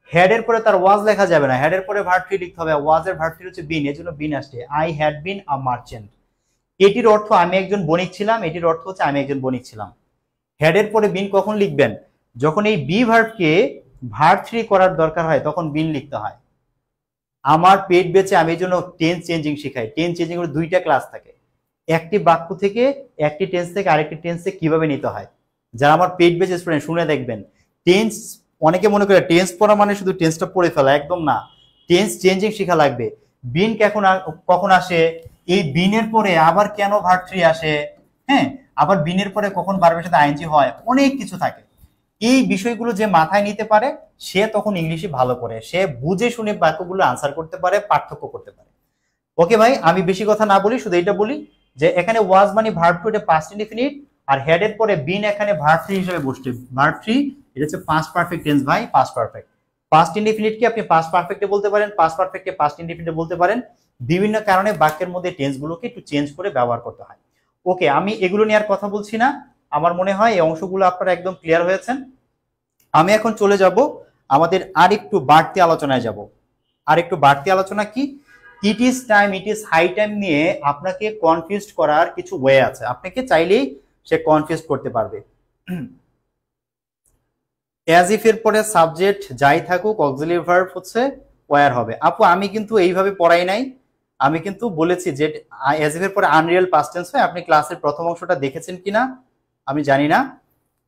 হেড এর পরে তার ওয়াজ লেখা যাবে না, হেড এর পরে ভার্ব থ্রি লিখতে হবে, ওয়াজ এর ভার্ব থ্রি হচ্ছে বিন, এর জন্য বিন আসছে, I had been a merchant. এটির অর্থ আমি একজন বণিক ছিলাম, এটির অর্থ হচ্ছে আমি একজন বণিক ছিলাম। হেড এর পরে বিন কখন লিখবেন? যখন এই বি ভার্বকে ভার্ব থ্রি করার দরকার হয় তখন বিন লিখতে হয়। আমার পেট বেঁচে আমি এই জন্য টেন্স চেঞ্জিং শিখাই। টেন্স চেঞ্জিং এর দুইটা ক্লাস থাকে, একটি বাক্য থেকে, একটি টেন্স থেকে আরেকটি টেন্সে কিভাবে নিতে হয়। যারা আমার পেট বেঁচে স্টুডেন্ট শুনে দেখবেন। টেন্স, অনেকে মনে করে টেন্স পড়া মানে শুধু টেন্সটা পড়ে ফেলা, একদম না। টেন্স চেঞ্জিং শেখা লাগবে। বিন কখন আসে, এই বিনের পরে আবার কেন ভার্ব থ্রি আসে, হ্যাঁ, আবার বিনের পরে কখন ভার্বের সাথে আইএনজি হয়, অনেক কিছু থাকে। এই বিষয়গুলো যে মাথায় নিতে পারে সে তখন ইংলিশে ভালো করে, সে বুঝে শুনে বাক্যগুলো আনসার করতে পারে, পার্থক্য করতে পারে। ওকে ভাই, আমি বেশি কথা না বলি, শুধু এটা বলি যে এখানে ওয়াজ মানে ভার্ব টু, এটা পাস্ট ইনডিফিনিট, আর হেডের পরে বিন এখানে ভার্ব থ্রি হিসেবে বসছে। ভার্ব থ্রি এটা হচ্ছে পাস্ট পারফেক্ট টেন্স ভাই, পাস্ট পারফেক্ট। পাস্ট ইনডিফিনিট কি আপনি পাস্ট পারফেক্টে বলতে পারেন, পাস্ট পারফেক্টে পাস্ট ইনডিফিনিটে বলতে পারেন। বিভিন্ন কারণে বাক্যের মধ্যে টেন্সগুলোকে একটু চেঞ্জ করে ব্যবহার করতে হয়। ওকে, আমি এগুলো নিয়ে আর কথা বলছি না, আমার মনে হয় এই অংশগুলো আপনারা একদম ক্লিয়ার হয়েছেন। আমি এখন চলে যাব আমাদের আরেকটু বাড়তি আলোচনায় যাব। আরেকটু বাড়তি আলোচনা কি? It is time, it is high time নিয়ে আপনাকে কনফিউজ করার কিছু ওয়ে আছে, আপনাকে চাইলেই সে কনফিউজ করতে পারবে। অ্যাজ ইফ এর পরে সাবজেক্ট যাই থাকুক অক্সিলিয়ারি ভার্ব হচ্ছে ওয়্যার হবে। আপু আমি কিন্তু এইভাবে পড়াই নাই, আমি কিন্তু বলেছি যে অ্যাজ ইফ এর পরে আনরিয়েল পাস্ট টেন্স হয়। আপনি ক্লাসের প্রথম অংশটা দেখেছেন কিনা আমি জানি না,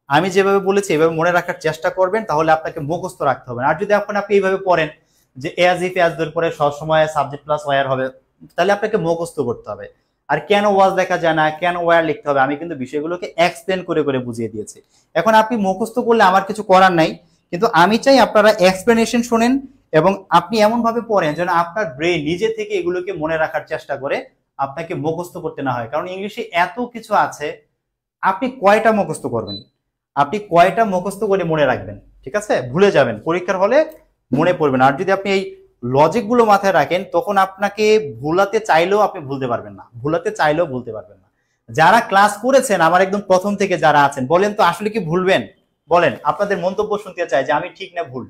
আমি যেভাবে বলেছি এভাবে মনে রাখার চেষ্টা করবেন, তাহলে আপনাকে মুখস্থ রাখতে হবে না। আর যদি আপনি এইভাবে পড়েন যে অ্যাজ ইফ অ্যাজ এর পরে সবসময় সাবজেক্ট প্লাস ওয়্যার হবে, তাহলে আপনাকে মুখস্থ করতে হবে। আর কেন ওয়াজ দেখা যায় না, কেন ওয়্যার লিখতে হবে, আমি কিন্তু বিষয়গুলোকে এক্সপ্লেন করে করে বুঝিয়ে দিয়েছি। এখন আপনি মুখস্থ করলে আমার কিছু করার নাই, কিন্তু আমি চাই আপনারা এক্সপ্লেনেশন শোনেন এবং আপনি এমন ভাবে পড়েন যেন আপনার ব্রেন নিজে থেকে এগুলোকে মনে রাখার চেষ্টা করে, আপনাকে মুখস্থ করতে না হয়। কারণ ইংলিশে এত কিছু আছে, আপনি কয়টা মুখস্থ করবেন, আপনি কয়টা মুখস্থ করে মনে রাখবেন, ঠিক আছে? ভুলে যাবেন, পরীক্ষার হলে মনে পড়বেন। আর যদি আপনি এই লজিক গুলো মাথায় রাখেন তখন আপনাকে ভুলাতে চাইলেও আপনি ভুলতে পারবেন না, ভুলাতে চাইলেও ভুলতে পারবেন না। যারা ক্লাস করেছেন আমার একদম প্রথম থেকে যারা আছেন, বলেন তো আসলে কি ভুলবেন? বলেন, আপনাদের মন্তব্য শুনতে চাই যে আমি ঠিক না ভুল।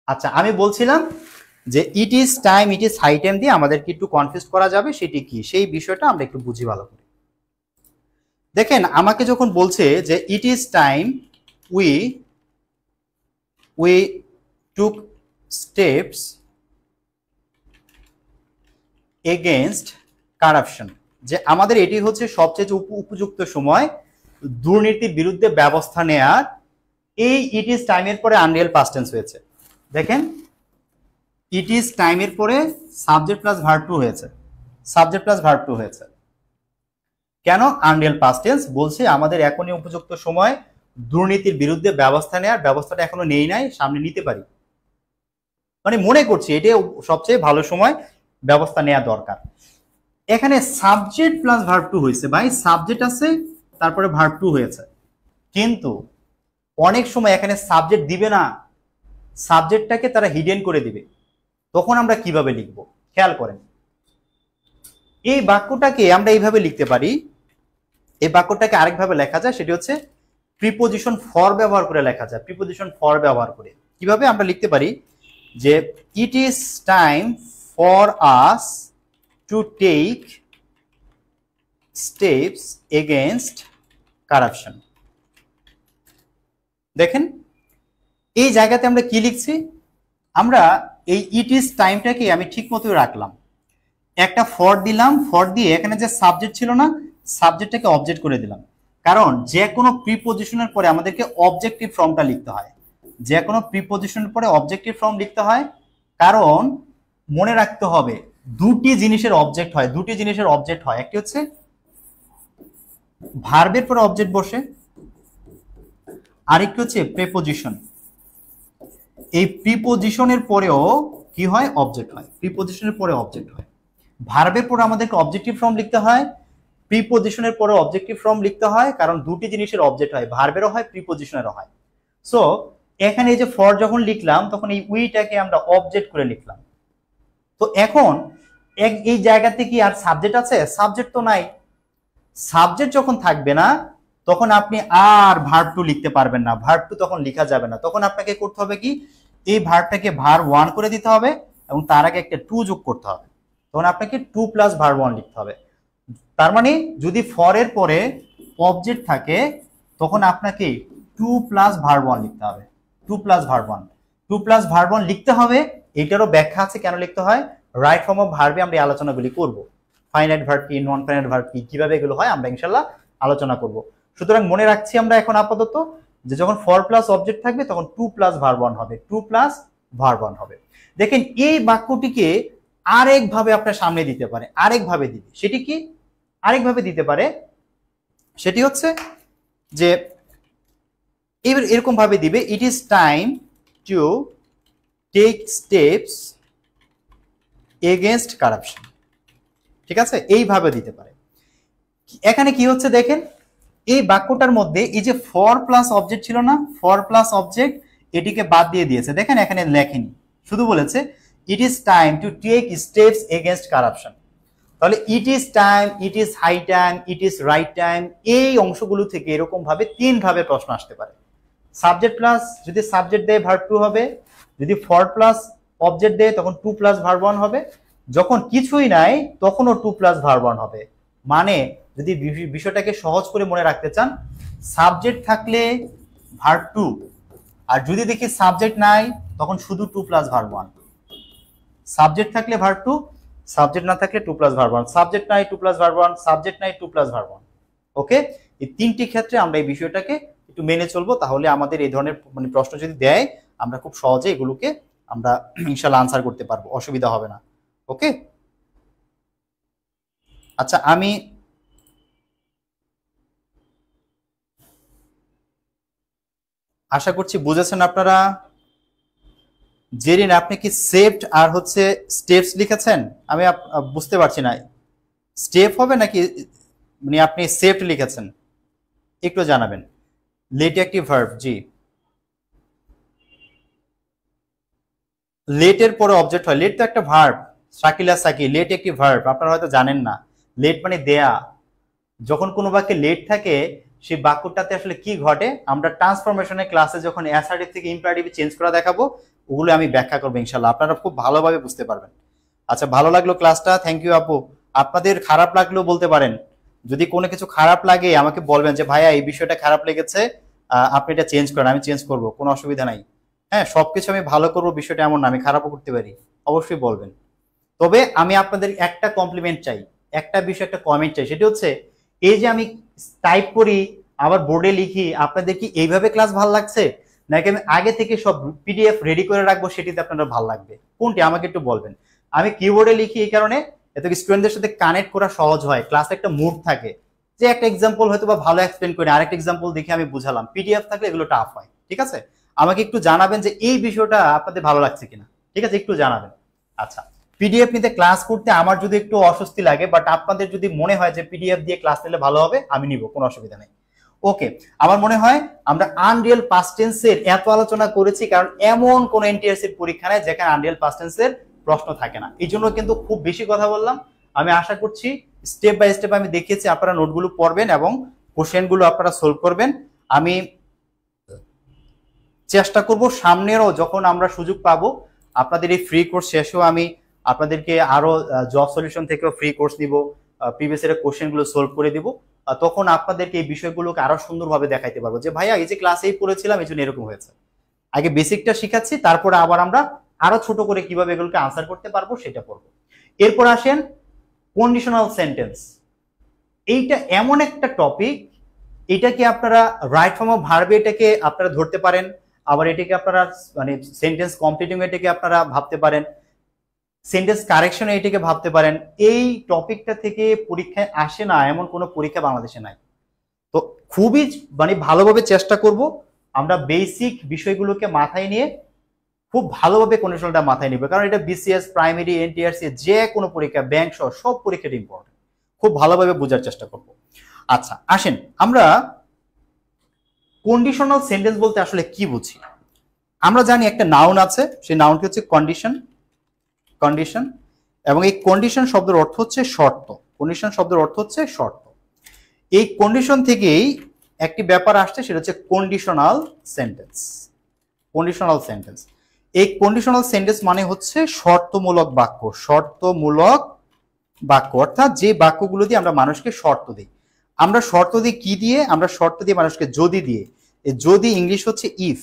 আচ্ছা, আমি বলছিলাম যে it is time, it is high time দিয়ে আমাদেরকে একটু কনফিউজ করা যাবে, সেটি কি সেই বিষয়টা আমরা একটু বুঝি ভালো করে। দেখেন আমাকে যখন বলছে যে it is time we we took steps against corruption, যে আমাদের এটি হচ্ছে সবচেয়ে উপযুক্ত সময় দুর্নীতির বিরুদ্ধে ব্যবস্থা নেয়ার। এই ইট ইজ টাইমের পরে আনরিয়াল পাস্ট টেন্স হয়েছে। দেখেন ইট ইজ টাইমের পরে সাবজেক্ট প্লাস ভার্ব টু হয়েছে, সাবজেক্ট প্লাস ভার্ব টু হয়েছে। কেন আনরিয়াল পাস্ট টেন্স? বলছে আমাদের এখনই উপযুক্ত সময় দুর্নীতির বিরুদ্ধে ব্যবস্থা নেয়ার, ব্যবস্থাটা এখনো নেই নাই, সামনে নিতে পারি, মানে মনে করছি এটাই সবচেয়ে ভালো সময়, ব্যবস্থা নেওয়া দরকার। এখানে সাবজেক্ট প্লাস ভার্ব টু হয়েছে, ভাই সাবজেক্ট আছে তারপরে ভার্ব টু হয়েছে, কিন্তু অনেক সময় এখানে সাবজেক্ট দিবে না, সাবজেক্টটাকে তারা হিডেন করে দিবে। তখন আমরা কিভাবে লিখবো খেয়াল করেন। এই বাক্যটাকে আমরা এইভাবে লিখতে পারি, এই বাক্যটাকে আরেকভাবে লেখা যায়, সেটি হচ্ছে প্রিপোজিশন ফর ব্যবহার করে লেখা যায়। প্রিপোজিশন ফর ব্যবহার করে কিভাবে আমরা লিখতে পারি যে it is time for us to take steps against corruption. দেখেন এই জায়গাতে আমরা কি লিখছি, আমরা এই ইট ইজ টাইমটাকে আমি ঠিক মতো রাখলাম, একটা ফর দিলাম, ফর দিয়ে এখানে যে সাবজেক্ট ছিল না, সাবজেক্টটাকে অবজেক্ট করে দিলাম। কারণ যে কোনো প্রিপোজিশনের পরে আমাদেরকে অবজেক্টিভ ফর্মটা লিখতে হয়, যে কোনো প্রিপোজিশনের পরে অবজেক্টিভ ফর্ম লিখতে হয়। কারণ মনে রাখতে হবে দুটি জিনিসের অবজেক্ট হয়, দুটি জিনিসের অবজেক্ট হয়, একটি হচ্ছে ভার্বের পরে অবজেক্ট বসে, আরেকটি হচ্ছে প্রিপোজিশন। এই প্রিপোজিশনের পরেও কি হয়, অবজেক্ট হয়, প্রিপোজিশনের পরে অবজেক্ট হয়। ভার্বের পরে আমাদেরকে অবজেক্টিভ ফর্ম লিখতে হয়, প্রিপোজিশনের পরে অবজেক্টিভ ফর্ম লিখতে হয়, কারণ দুটি জিনিসের অবজেক্ট হয়, ভার্বেরও হয় প্রিপোজিশনেরও হয়। সো এখানে এই যে ফর যখন লিখলাম তখন এই উইটাকে আমরা অবজেক্ট করে লিখলাম। তো এখন এই জায়গাতে কি আর সাবজেক্ট আছে? সাবজেক্ট তো নাই। সাবজেক্ট যখন থাকবে না তখন আপনি আর ভার্ব টু লিখতে পারবেন না, ভার্ব টু তখন লেখা যাবে না। তখন আপনাকে করতে হবে কি, এই ভার্বটাকে ভার ওয়ান করে দিতে হবে এবং তার আগে একটা টু যোগ করতে হবে, তখন আপনাকে টু প্লাস ভার ওয়ান লিখতে হবে। তার মানে যদি ফর এর পরে অবজেক্ট থাকে তখন আপনাকে টু প্লাস ভার ওয়ান লিখতে হবে, two plus verb one, two plus verb one লিখতে হবে। এটারও ব্যাখ্যা আছে কেন লিখতে হয়, রাইট ফর্ম অফ ভার্বে আমরা আলোচনাগুলি করব, ফাইনাইট ভার্ব কি, নন ফাইনাইট ভার্ব কি, কিভাবে এগুলো হয় আমরা ইনশাল্লাহ আলোচনা করব। সুতরাং মনে রাখছি আমরা এখন আপাতত যে যখন ফর প্লাস অবজেক্ট থাকবে তখন টু প্লাস ভার্ব ওয়ান হবে, টু প্লাস ভার্ব ওয়ান হবে। দেখেন এই বাক্যটিকে আরেকভাবে আপনার সামনে দিতে পারে, আরেকভাবে দিবে, সেটি কি আরেকভাবে দিতে পারে, সেটি হচ্ছে যে এরকম ভাবে দিবে, it is time to take steps against corruption. ঠিক আছে, এইভাবে দিতে পারে। এখানে কি হচ্ছে দেখেন, এই বাক্যটার মধ্যে এই যে ফর প্লাস অবজেক্ট ছিল না, ফর প্লাস অবজেক্ট এটিকে বাদ দিয়ে দিয়েছে। দেখেন এখানে লেখেনি, শুধু বলেছে it is time to take steps against corruption. তাহলে it is time, it is high time, it is right time, এই অংশগুলো থেকে এরকম ভাবে তিন ভাবে প্রশ্ন আসতে পারে। সাবজেক্ট প্লাস যদি সাবজেক্ট দেয় ভার্ব টু হবে, যদি ফর প্লাস অবজেক্ট দেয় তখন টু প্লাস ভার্ব ওয়ান হবে, যখন কিছুই নাই তখনও টু প্লাস ভার্ব ওয়ান হবে। মানে যদি বিষয়টাকে সহজ করে মনে রাখতে চান, সাবজেক্ট থাকলে ভার্ব টু, আর যদি দেখি সাবজেক্ট নাই তখন শুধু to plus verb one. Subject থাকলে ভার্ব টু, সাবজেক্ট না থাকলে to plus verb one, subject নাই to plus verb one, subject নাই to plus verb one. Okay, এই তিনটি ক্ষেত্রে আমরা এই বিষয়টাকে একটু মেনে চলবো, তাহলে আমাদের এই ধরনের মানে প্রশ্ন যদি দেয় আমরা খুব সহজে এগুলোকে আমরা ইনশাআল্লাহ আনসার করতে পারবো, অসুবিধা হবে না। ওকে, আচ্ছা আমি আশা করছি বুঝেছেন আপনারা। জেরিন আপনি কি সেভড আর হচ্ছে স্টেপস লিখেছেন? আমি বুঝতে পারছি না, স্টেপ হবে নাকি মানে আপনি সেভড লিখেছেন, একটু জানাবেন। লেট একটি ভার্ব, জি লেটের পরে অবজেক্ট হয়, লেট তো একটা ভার্ব, শাকিলা সাকি, লেট একটি ভার্ব, আপনারা হয়তো জানেন না। লেট মানে দেয়া, যখন কোনো বাক্যে লেট থাকে সেই বাক্যটাতে আসলে কি ঘটে আমরা ট্রান্সফরমেশনের ক্লাসে যখন অ্যাসার্টিভ থেকে ইম্পারেটিভ চেঞ্জ করা দেখাবো ওগুলো আমি ব্যাখ্যা করবো ইনশাআল্লাহ, আপনারা খুব ভালোভাবে বুঝতে পারবেন। আচ্ছা ভালো লাগলো ক্লাসটা, থ্যাংক ইউ আপু। আপনাদের খারাপ লাগলেও বলতে পারেন যদি কোনো কিছু খারাপ লাগে আমাকে বলবেন যে ভাইয়া এই বিষয়টা খারাপ লেগেছে, আপনি এটা চেঞ্জ করেন, আমি চেঞ্জ করব, কোনো অসুবিধা নাই। হ্যাঁ, সবকিছু আমি ভালো করবো বিষয়টা এমন না, আমি খারাপও করতে পারি, অবশ্যই বলবেন। তবে আমি আপনাদের একটা কমপ্লিমেন্ট চাই, একটা বিষয় একটা কমেন্ট চাই, সেটা হচ্ছে এই যে আমি টাইপ করি আবার বোর্ডে লিখি, আপনাদের কি এইভাবে ক্লাস ভালো লাগছে, নাকি আমি আগে থেকে সব পিডিএফ রেডি করে রাখবো সেটিতে আপনাদের ভালো লাগবে, কোনটি আমাকে একটু বলবেন। আমি কিবোর্ডে লিখি এই কারণে এতে স্টুডেন্টদের সাথে কানেক্ট করা সহজ হয়, ক্লাসে একটা মুড থাকে, যে একটা এক্সাম্পল হয়তো বা ভালো এক্সপ্লেন করে আরেকটা এক্সাম্পল দেখে আমি বুঝালাম। পিডিএফ থাকলে এগুলো টাফ হয়। ঠিক আছে, আমাকে একটু জানাবেন যে এই বিষয়টা আপনাদের ভালো লাগছে কিনা, ঠিক আছে, একটু জানাবেন। আচ্ছা, পিডিএফ নিতে ক্লাস করতে আমার যদি একটু অস্বস্তি লাগে, বাট আপনাদের যদি মনে হয় যে পিডিএফ দিয়ে ক্লাস নিলে ভালো হবে, আমি নিব, কোনো অসুবিধা নেই। ওকে, আমার মনে হয় আমরা আনরিয়েল পাস্ট টেন্সের এত আলোচনা করেছি কারণ এমন কোন এনটিআরসি পরীক্ষা নেই যেখানে আনরিয়েল পাস্ট টেন্সের প্রশ্ন থাকে না, এই জন্য কিন্তু খুব বেশি কথা বললাম। আমি আশা করছি স্টেপ বাই স্টেপ আমি দেখিয়েছি, আপনারা নোটগুলো পড়বেন এবং কোশ্চেনগুলো আপনারা সলভ করবেন। আমি চেষ্টা করব সামনেরও যখন আমরা সুযোগ পাবো আপনাদের এই ফ্রি কোর্স শেষেও আমি আপনাদেরকে আরো জব সলিউশন থেকেও ফ্রি কোর্স দিব, প্রিভিয়াস এর কোশ্চেনগুলো সলভ করে দিব, তখন আপনাদেরকে এই বিষয়গুলোকে আরো সুন্দরভাবে দেখাইতে পারবো যে ভাইয়া এই যে ক্লাসেই পড়েছিলাম এই জন্য এরকম হয়েছে। আগে বেসিকটা শিখাচ্ছি, তারপরে আবার আমরা আরো ছোট করে কিভাবে এগুলোকে আনসার করতে পারবো সেটা পড়বো। এরপর আসেন কন্ডিশনাল সেন্টেন্স। এইটা এমন একটা টপিক, এটাকে আপনারা রাইট ফর্ম অফ ভার্বে এটাকে আপনারা ধরতে পারেন, আবার এটাকে আপনারা মানে সেন্টেন্স কমপ্লিটিং এটাকে আপনারা ভাবতে পারেন, সেন্টেন্স কারেকশন এটাকে ভাবতে পারেন। এই টপিকটা থেকে পরীক্ষায় আসে না এমন কোনো পরীক্ষা বাংলাদেশে নাই। তো খুবই মানে ভালোভাবে চেষ্টা করব আমরা বেসিক বিষয়গুলোকে মাথায় নিয়ে খুব ভালোভাবে কন্ডিশনটা মাথায় নিবে, কারণ এটা বিসিএস, প্রাইমারি, এনটিআরসি যে কোনো পরীক্ষা, ব্যাংক সহ সব পরীক্ষাটা ইম্পর্টেন্ট, খুব ভালোভাবে বোঝার চেষ্টা করব। আচ্ছা আসেন আমরা কন্ডিশনাল সেন্টেন্স বলতে আসলে কি বুঝি। আমরা জানি একটা নাউন আছে, সেই নাউনটি হচ্ছে কন্ডিশন, কন্ডিশন, এবং এই কন্ডিশন শব্দের অর্থ হচ্ছে শর্ত। কন্ডিশন শব্দের অর্থ হচ্ছে শর্ত। এই কন্ডিশন থেকেই একটি ব্যাপার আসছে, সেটা হচ্ছে কন্ডিশনাল সেন্টেন্স। কন্ডিশনাল সেন্টেন্স, এই কন্ডিশনাল সেন্টেন্স মানে হচ্ছে শর্তমূলক বাক্য। শর্তমূলক বাক্য অর্থাৎ যে বাক্যগুলো দিয়ে আমরা মানুষকে শর্ত দিই। আমরা শর্ত দিই কি দিয়ে? আমরা শর্ত দিয়ে মানুষকে যদি দিয়ে। যদি ইংলিশ হচ্ছে ইফ,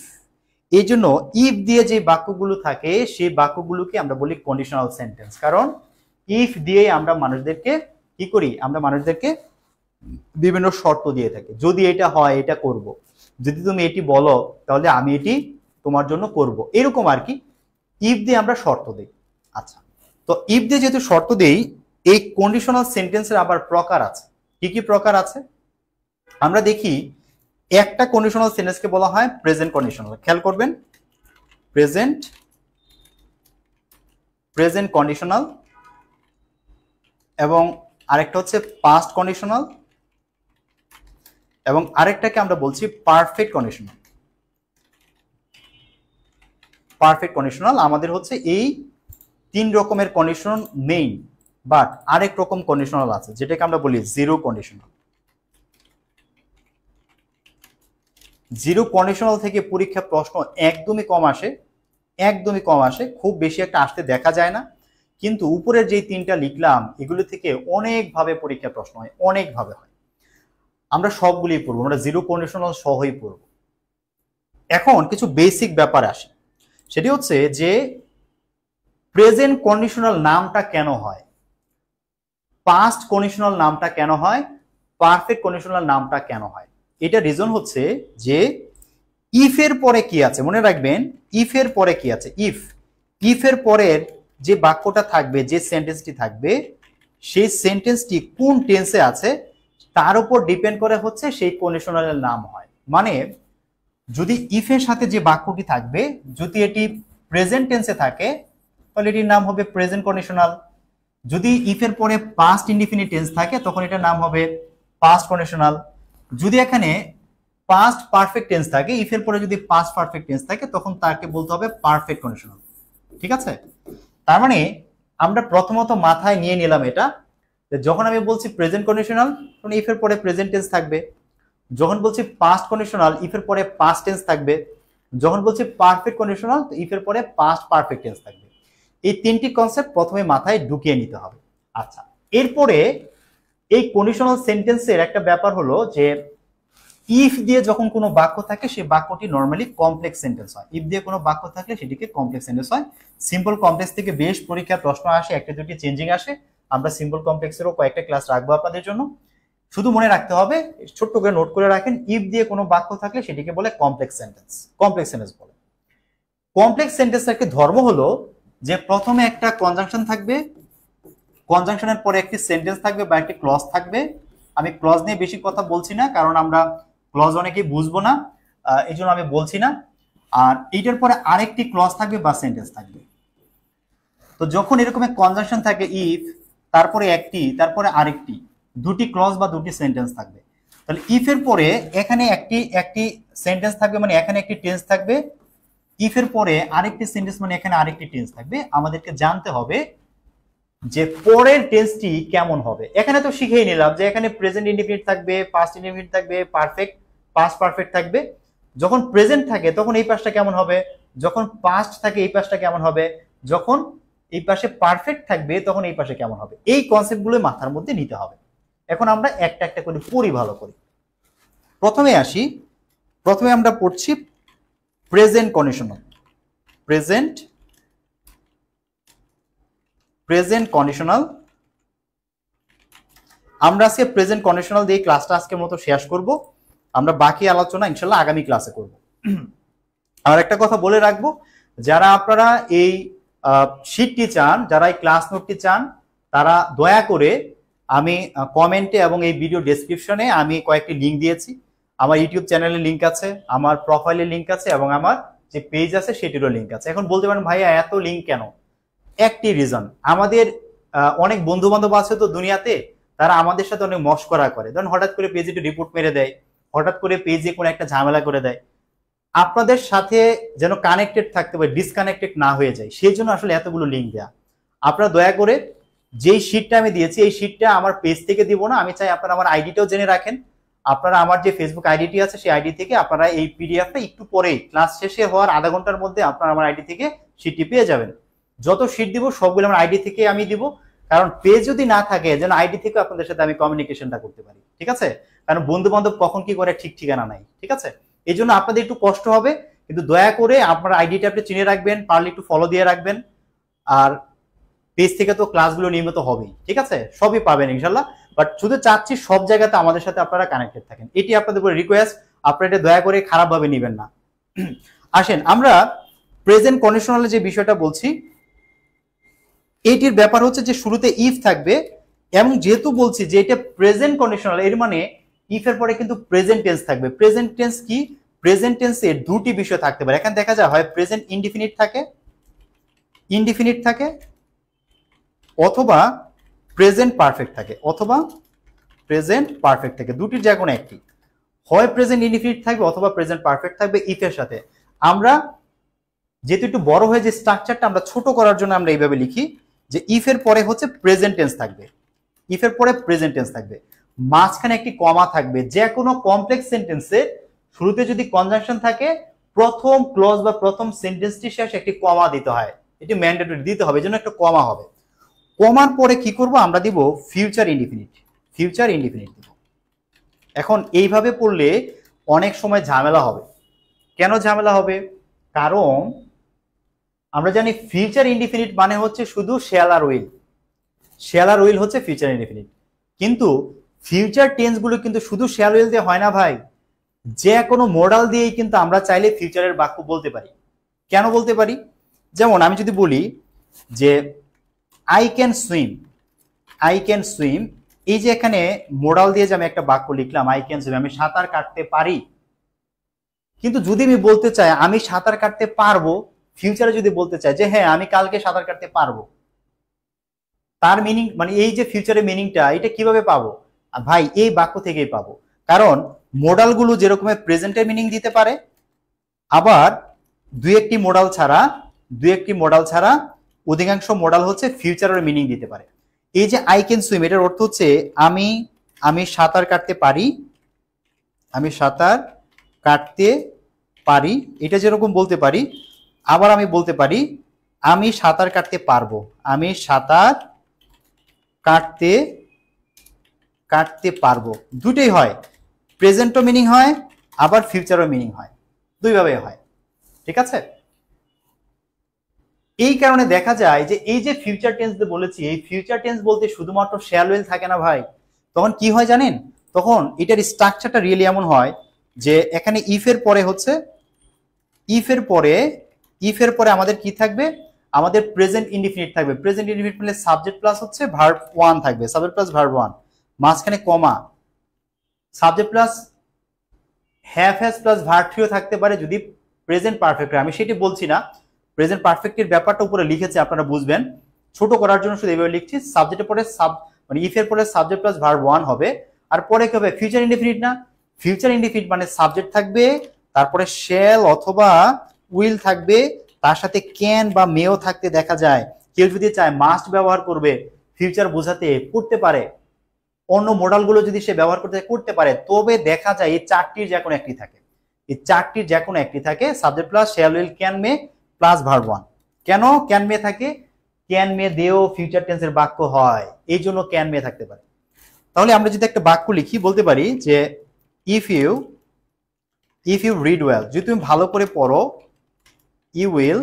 এই জন্য ইফ দিয়ে যে বাক্যগুলো থাকে সেই বাক্যগুলোকে আমরা বলি কন্ডিশনাল সেন্টেন্স। কারণ ইফ দিয়ে আমরা মানুষদেরকে কি করি? আমরা মানুষদেরকে বিভিন্ন শর্ত দিয়ে থাকি। যদি এটা হয় এটা করব, যদি তুমি এটি বলো তাহলে আমি এটি তোমার জন্য করব, এরকম আর কি। ইফ দিয়ে আমরা শর্ত দিই। আচ্ছা, তো ইফ দিয়ে যেহেতু শর্ত দেই, এই কন্ডিশনাল সেন্টেন্সের আবার প্রকার আছে। কি কি প্রকার আছে আমরা দেখি। একটা কন্ডিশনাল সেন্টেন্সকে বলা হয় প্রেজেন্ট কন্ডিশনাল। খেয়াল করবেন, প্রেজেন্ট কন্ডিশনাল, এবং আরেকটা হচ্ছে পাস্ট কন্ডিশনাল, এবং আরেকটাকে আমরা বলছি পারফেক্ট কন্ডিশনাল। পারফেক্ট কন্ডিশনাল আমাদের হচ্ছে এই তিন রকমের কন্ডিশন মেইন, বাট আরেক রকম কন্ডিশনাল আছে যেটাকে আমরা বলি জিরো কন্ডিশনাল। জিরো কন্ডিশনাল থেকে পরীক্ষা প্রশ্ন একদমই কম আসে, একদমই কম আসে, খুব বেশি একটা আসতে দেখা যায় না। কিন্তু উপরের যে তিনটা লিখলাম এগুলো থেকে অনেকভাবে পরীক্ষা প্রশ্ন হয়, অনেকভাবে হয়। আমরা সবগুলি পড়বো, আমরা জিরো কন্ডিশনাল সহই পড়ব। এখন কিছু বেসিক ব্যাপার আসে, সেটি হচ্ছে যে প্রেজেন্ট কন্ডিশনাল নামটা কেন হয়, পাস্ট কন্ডিশনাল নামটা কেন হয়, পারফেক্ট কন্ডিশনাল নামটা কেন হয়। এটা রিজন হচ্ছে যে ইফ এর পরে কি আছে, মনে রাখবেন ইফ এর পরে কি আছে। ইফ এর পরের যে বাক্যটা থাকবে, যে সেন্টেন্সটি থাকবে, সেই সেন্টেন্সটি কোন টেন্সে আছে তার উপর ডিপেন্ড করে হচ্ছে সেই কন্ডিশনালের নাম হয়। মানে যদি ইফ এর সাথে যে বাক্যটি থাকবে যদি এটি প্রেজেন্ট টেন্সে থাকে তাহলে এটির নাম হবে প্রেজেন্ট কন্ডিশনাল। যদি ইফ এর পরে পাস্ট ইনডিফিনিট টেন্স থাকে তখন এটার নাম হবে পাস্ট কন্ডিশনাল। যদি এখানে পাস্ট পারফেক্ট টেন্স থাকে, ইফ এর পরে যদি পাস্ট পারফেক্ট টেন্স থাকে তখন তাকে বলতে হবে পারফেক্ট কন্ডিশনাল। ঠিক আছে, তার মানে আমরা প্রথমত মাথায় নিয়ে নিলাম এটা, যখন আমি বলছি প্রেজেন্ট কন্ডিশনাল তখন ইফ এর পরে প্রেজেন্ট টেন্স থাকবে, যখন বলছি পাস্ট কন্ডিশনাল ইফ এর পরে পাস্ট টেন্স থাকবে, যখন বলছি পারফেক্ট কন্ডিশনাল তো ইফ এর পরে পাস্ট পারফেক্ট টেন্স থাকবে। এই তিনটি কনসেপ্ট প্রথমে মাথায় ঢুকিয়ে নিতে হবে। আচ্ছা, এরপরে এই কন্ডিশনাল সেন্টেন্সের একটা ব্যাপার হলো যে ইফ দিয়ে যখন কোনো বাক্য থাকে সেই বাক্যটি নর্মালি কমপ্লেক্স সেন্টেন্স হয়। ইফ দিয়ে কোনো বাক্য থাকলে সেটিকে কমপ্লেক্স সেন্টেন্স হয়। সিম্পল কমপ্লেক্স থেকে বেশ পরীক্ষার প্রশ্ন আসে, একটা দুটি চেঞ্জিং আসে। আমরা সিম্পল কমপ্লেক্সেরও কয়েকটা ক্লাস রাখবো আপনাদের জন্য। শুধু মনে রাখতে হবে, ছোট্ট করে নোট করে রাখেন, ইফ দিয়ে কোনো বাক্য থাকলে সেটিকে বলে কমপ্লেক্স সেন্টেন্স। কমপ্লেক্স সেন্টেন্স বলে। কমপ্লেক্স সেন্টেন্সের একটি ধর্ম হলো যে প্রথমে একটা কনজাংশন থাকবে, কনজাংশনের পরে একটি সেন্টেন্স থাকবে বা একটি ক্লজ থাকবে। আমি ক্লজ নিয়ে বেশি কথা বলছি না, কারণ আমরা ক্লজ অনেকেই বুঝবো না, এই জন্য আমি বলছি না। আর এইটার পরে আরেকটি ক্লজ থাকবে বা সেন্টেন্স থাকবে। তো যখন এরকম কনজাংশন থাকে ইফ, তারপরে একটি, তারপরে আরেকটি, দুটি ক্লজ বা দুটি সেন্টেন্স থাকবে। তাহলে ইফ এর পরে এখানে একটি সেন্টেন্স থাকবে, মানে এখানে একটি টেন্স থাকবে। ইফ এর পরে আরেকটি সেন্টেন্স, মানে এখানে আরেকটি টেন্স থাকবে। আমাদেরকে জানতে হবে যে পরের টেন্সটি কেমন হবে। এখানে তো শিখেই নিলাম যে এখানে প্রেজেন্ট ইনডিফিনিট থাকবে, পাস্ট ইনডিফিনিট থাকবে, পারফেক্ট, পাস্ট পারফেক্ট থাকবে। যখন প্রেজেন্ট থাকে তখন এই পাশটা কেমন হবে, যখন পাস্ট থাকে এই পাশটা কেমন হবে, যখন এই পাশে পারফেক্ট থাকবে তখন এই পাশে কেমন হবে। এই কনসেপ্টগুলো মাথার মধ্যে নিতে হবে। এখন আমরা একটা একটা করে পড়ি, ভালো করি। প্রথমে আসি, প্রথমে আমরা পড়ছি প্রেজেন্ট কন্ডিশনাল। Present conditional. আমরা আজকে প্রেজেন্ট কন্ডিশনাল দিয়ে ক্লাসটা আজকের মতো শেষ করব। আমরা বাকি আলোচনা ইনশাল্লাহ আগামী ক্লাসে করব। আর একটা কথা বলে রাখবো, যারা আপনারা এই শীটটি চান, যারা এই ক্লাস নোটটি চান, তারা দয়া করে, আমি কমেন্টে এবং এই ভিডিও ডেসক্রিপশনে আমি কয়েকটি লিঙ্ক দিয়েছি। আমার ইউটিউব চ্যানেলের লিঙ্ক আছে, আমার প্রোফাইলের লিঙ্ক আছে, এবং আমার যে পেজ আছে সেটিরও লিঙ্ক আছে। এখন বলতে পারেন ভাইয়া এত লিঙ্ক কেন? একটি রিজন, আমাদের অনেক বন্ধু বান্ধব আছে তো দুনিয়াতে, তারা আমাদের সাথে অনেক মশকরা করে। ধরুন হঠাৎ করে পেজে একটু রিপোর্ট মেরে দেয়, হঠাৎ করে পেজে কোনো একটা ঝামেলা করে দেয়। আপনাদের সাথে যেন কানেক্টেড থাকতে পারে, ডিসকানেক্টেড না হয়ে যায়, সেই জন্য আসলে এতগুলো লিঙ্ক দেয়া। আপনারা দয়া করে, যেই শিটটা আমি দিয়েছি এই শিটটা আমার পেজ থেকে দিব না, আমি চাই আপনারা আমার আইডিটাও জেনে রাখেন। আপনারা আমার যে ফেসবুক আইডিটি আছে সেই আইডি থেকে আপনারা এই পিডিএফটা একটু পরেই, ক্লাস শেষে হওয়ার আধা ঘন্টার মধ্যে আপনারা আমার আইডি থেকে শিটটি পেয়ে যাবেন। যত শিট দিব সবগুলো আমার আইডি থেকে আমি দিব, কারণ পেজ যদি না থাকে যেন আইডি থেকে আপনাদের সাথে আমি কমিউনিকেশনটা করতে পারি, ঠিক আছে? কারণ বন্ধু বান্ধব কখন কি করে ঠিক ঠিকানা নাই, ঠিক আছে? এই জন্য আপনাদের একটু কষ্ট হবে, কিন্তু দয়া করে আপনার আইডিটা আপনি চিনে রাখবেন, পারলে একটু ফলো দিয়ে রাখবেন। আর পেজ থেকে তো ক্লাসগুলো নিয়মিত হবেই, ঠিক আছে? সবই পাবেন ইনশাল্লাহ। বাট শুধু চাচ্ছি সব জায়গাতে আমাদের সাথে আপনারা কানেক্টেড থাকেন, এটি আপনাদের উপর রিকোয়েস্ট। আপনারা এটা দয়া করে খারাপভাবে নেবেন না। আসেন আমরা প্রেজেন্ট কন্ডিশনালের যে বিষয়টা বলছি, এটির ব্যাপার হচ্ছে যে শুরুতে ইফ থাকবে, এবং যেহেতু বলছি যে এটা প্রেজেন্ট কন্ডিশনাল, এর মানে ইফ এর পরে কিন্তু প্রেজেন্ট টেন্স থাকবে। প্রেজেন্ট টেন্স কি? প্রেজেন্ট টেন্সে দুটি বিষয় থাকতে পারে। এখানে দেখা যায় হয় প্রেজেন্ট ইনডিফিনিট থাকে, অথবা প্রেজেন্ট পারফেক্ট থাকে, দুটির যে কোনো একটি। হয় প্রেজেন্ট ইনডিফিনিট থাকবে অথবা প্রেজেন্ট পারফেক্ট থাকবে ইফ এর সাথে। আমরা যেহেতু একটু বড় হয়ে যে স্ট্রাকচারটা, আমরা ছোট করার জন্য আমরা এইভাবে লিখি যে ইফ এর পরে হচ্ছে প্রেজেন্ট টেন্স থাকবে, মাঝখানে একটি কমা থাকবে। যে কোনো কমপ্লেক্স সেন্টেন্সে শুরুতে যদি কনজাংশন থাকে, প্রথম ক্লজ বা প্রথম সেন্টেন্সটি শেষে একটি কমা দিতে হয়, এটি ম্যান্ডেটরি দিতে হবে, এজন্য একটা কমা হবে। কমার পরে কি করব আমরা, দিব ফিউচার ইনডিফিনিট দিব। এখন এইভাবে পড়লে অনেক সময় ঝামেলা হবে। কেন ঝামেলা হবে? কারণ আমরা জানি ফিউচার ইনডিফিনিট মানে হচ্ছে শুধু শ্যাল আর উইল হচ্ছে ফিউচার ইনডিফিনিট। কিন্তু ফিউচার টেন্স গুলো কিন্তু শুধু শ্যাল উইল দিয়ে হয় না ভাই, যে কোনো মডাল দিয়েই কিন্তু আমরা চাইলে ফিউচারের বাক্য বলতে পারি। কেন বলতে পারি? যেমন আমি যদি বলি যে আই ক্যান সুইম, এই যে এখানে মডাল দিয়ে যে আমি একটা বাক্য লিখলাম আই ক্যান সুইম, আমি সাঁতার কাটতে পারি। কিন্তু যদি আমি বলতে চাই আমি সাঁতার কাটতে পারবো, ফিউচারে যদি বলতে চাই যে হ্যাঁ আমি কালকে সাঁতার কাটতে পারবো, তার মিনিং মানে এই যে ফিউচারের মিনিংটা এটা কিভাবে পাবো ভাই? এই বাক্য থেকেই পাবো। কারণ মডালগুলো যেরকম প্রেজেন্টের মিনিং দিতে পারে, আবার দুই একটি মডাল ছাড়া অধিকাংশ মডাল হচ্ছে ফিউচারের মিনিং দিতে পারে। এই যে আই ক্যান সুইম, এটার অর্থ হচ্ছে আমি সাঁতার কাটতে পারি, এটা যেরকম বলতে পারি। আবার আমি বলতে পারি আমি সাঁতার কাটতে পারবো, কাটতে পারবো। দুটোই হয়, প্রেজেন্টও মিনিং হয় আবার ফিউচারও মিনিং হয়, দুইভাবে হয়। ঠিক আছে, এই কারণে দেখা যায় যে এই যে ফিউচার টেন্স বলেছি, এই ফিউচার টেন্স বলতে শুধুমাত্র শ্যাল উইল থাকে না ভাই। তখন কি হয় জানেন, তখন এটার স্ট্রাকচারটা রিয়েলি এমন হয় যে এখানে ইফের পরে হচ্ছে ইফের পরে আমাদের কি থাকবে, আমাদের প্রেজেন্ট ইনডিফিনিট থাকবে। প্রেজেন্ট ইনডিফিনিট মানে সাবজেক্ট প্লাস হচ্ছে ভার্ব ওয়ান থাকবে, সাবজেক্ট প্লাস ভার্ব ওয়ান, মাঝখানে comma, subject plus have has plus verb থ্রিও থাকতে পারে যদি প্রেজেন্ট পারফেক্ট হয়। আমি সেটি বলছি না, প্রেজেন্ট পারফেক্টের ব্যাপারটা উপরে লিখেছি, আপনারা বুঝবেন, ছোট করার জন্য শুধু এইভাবে লিখছি। সাবজেক্টের পরে মানে ইফের পরে সাবজেক্ট প্লাস ভার্ব ওয়ান হবে, আর পরে কি হবে, ফিউচার ইনডিফিনিট না, ফিউচার ইনডিফিনিট মানে সাবজেক্ট থাকবে, তারপরে শ্যাল অথবা উইল থাকবে, তার সাথে ক্যান বা মেও থাকতে দেখা যায়। কেউ যদি চায় মাস্ট ব্যবহার করবে ফিউচার বোঝাতে, করতে পারে। অন্য মডেলগুলো যদি সে ব্যবহার করতে পারে, তবে দেখা যায় এই চারটির যে কোনো একটি থাকে, এই চারটির যে কোনো একটি থাকে, subject plus shall will can may plus verb one. কেন ক্যান মে থাকে, ক্যান মে দিয়েও ফিউচার টেন্সের বাক্য হয়, এই জন্য ক্যান মে থাকতে পারে। তাহলে আমরা যদি একটা বাক্য লিখি, বলতে পারি যে ইফ ইউ রিড ওয়েল, যদি তুমি ভালো করে পড়ো, you will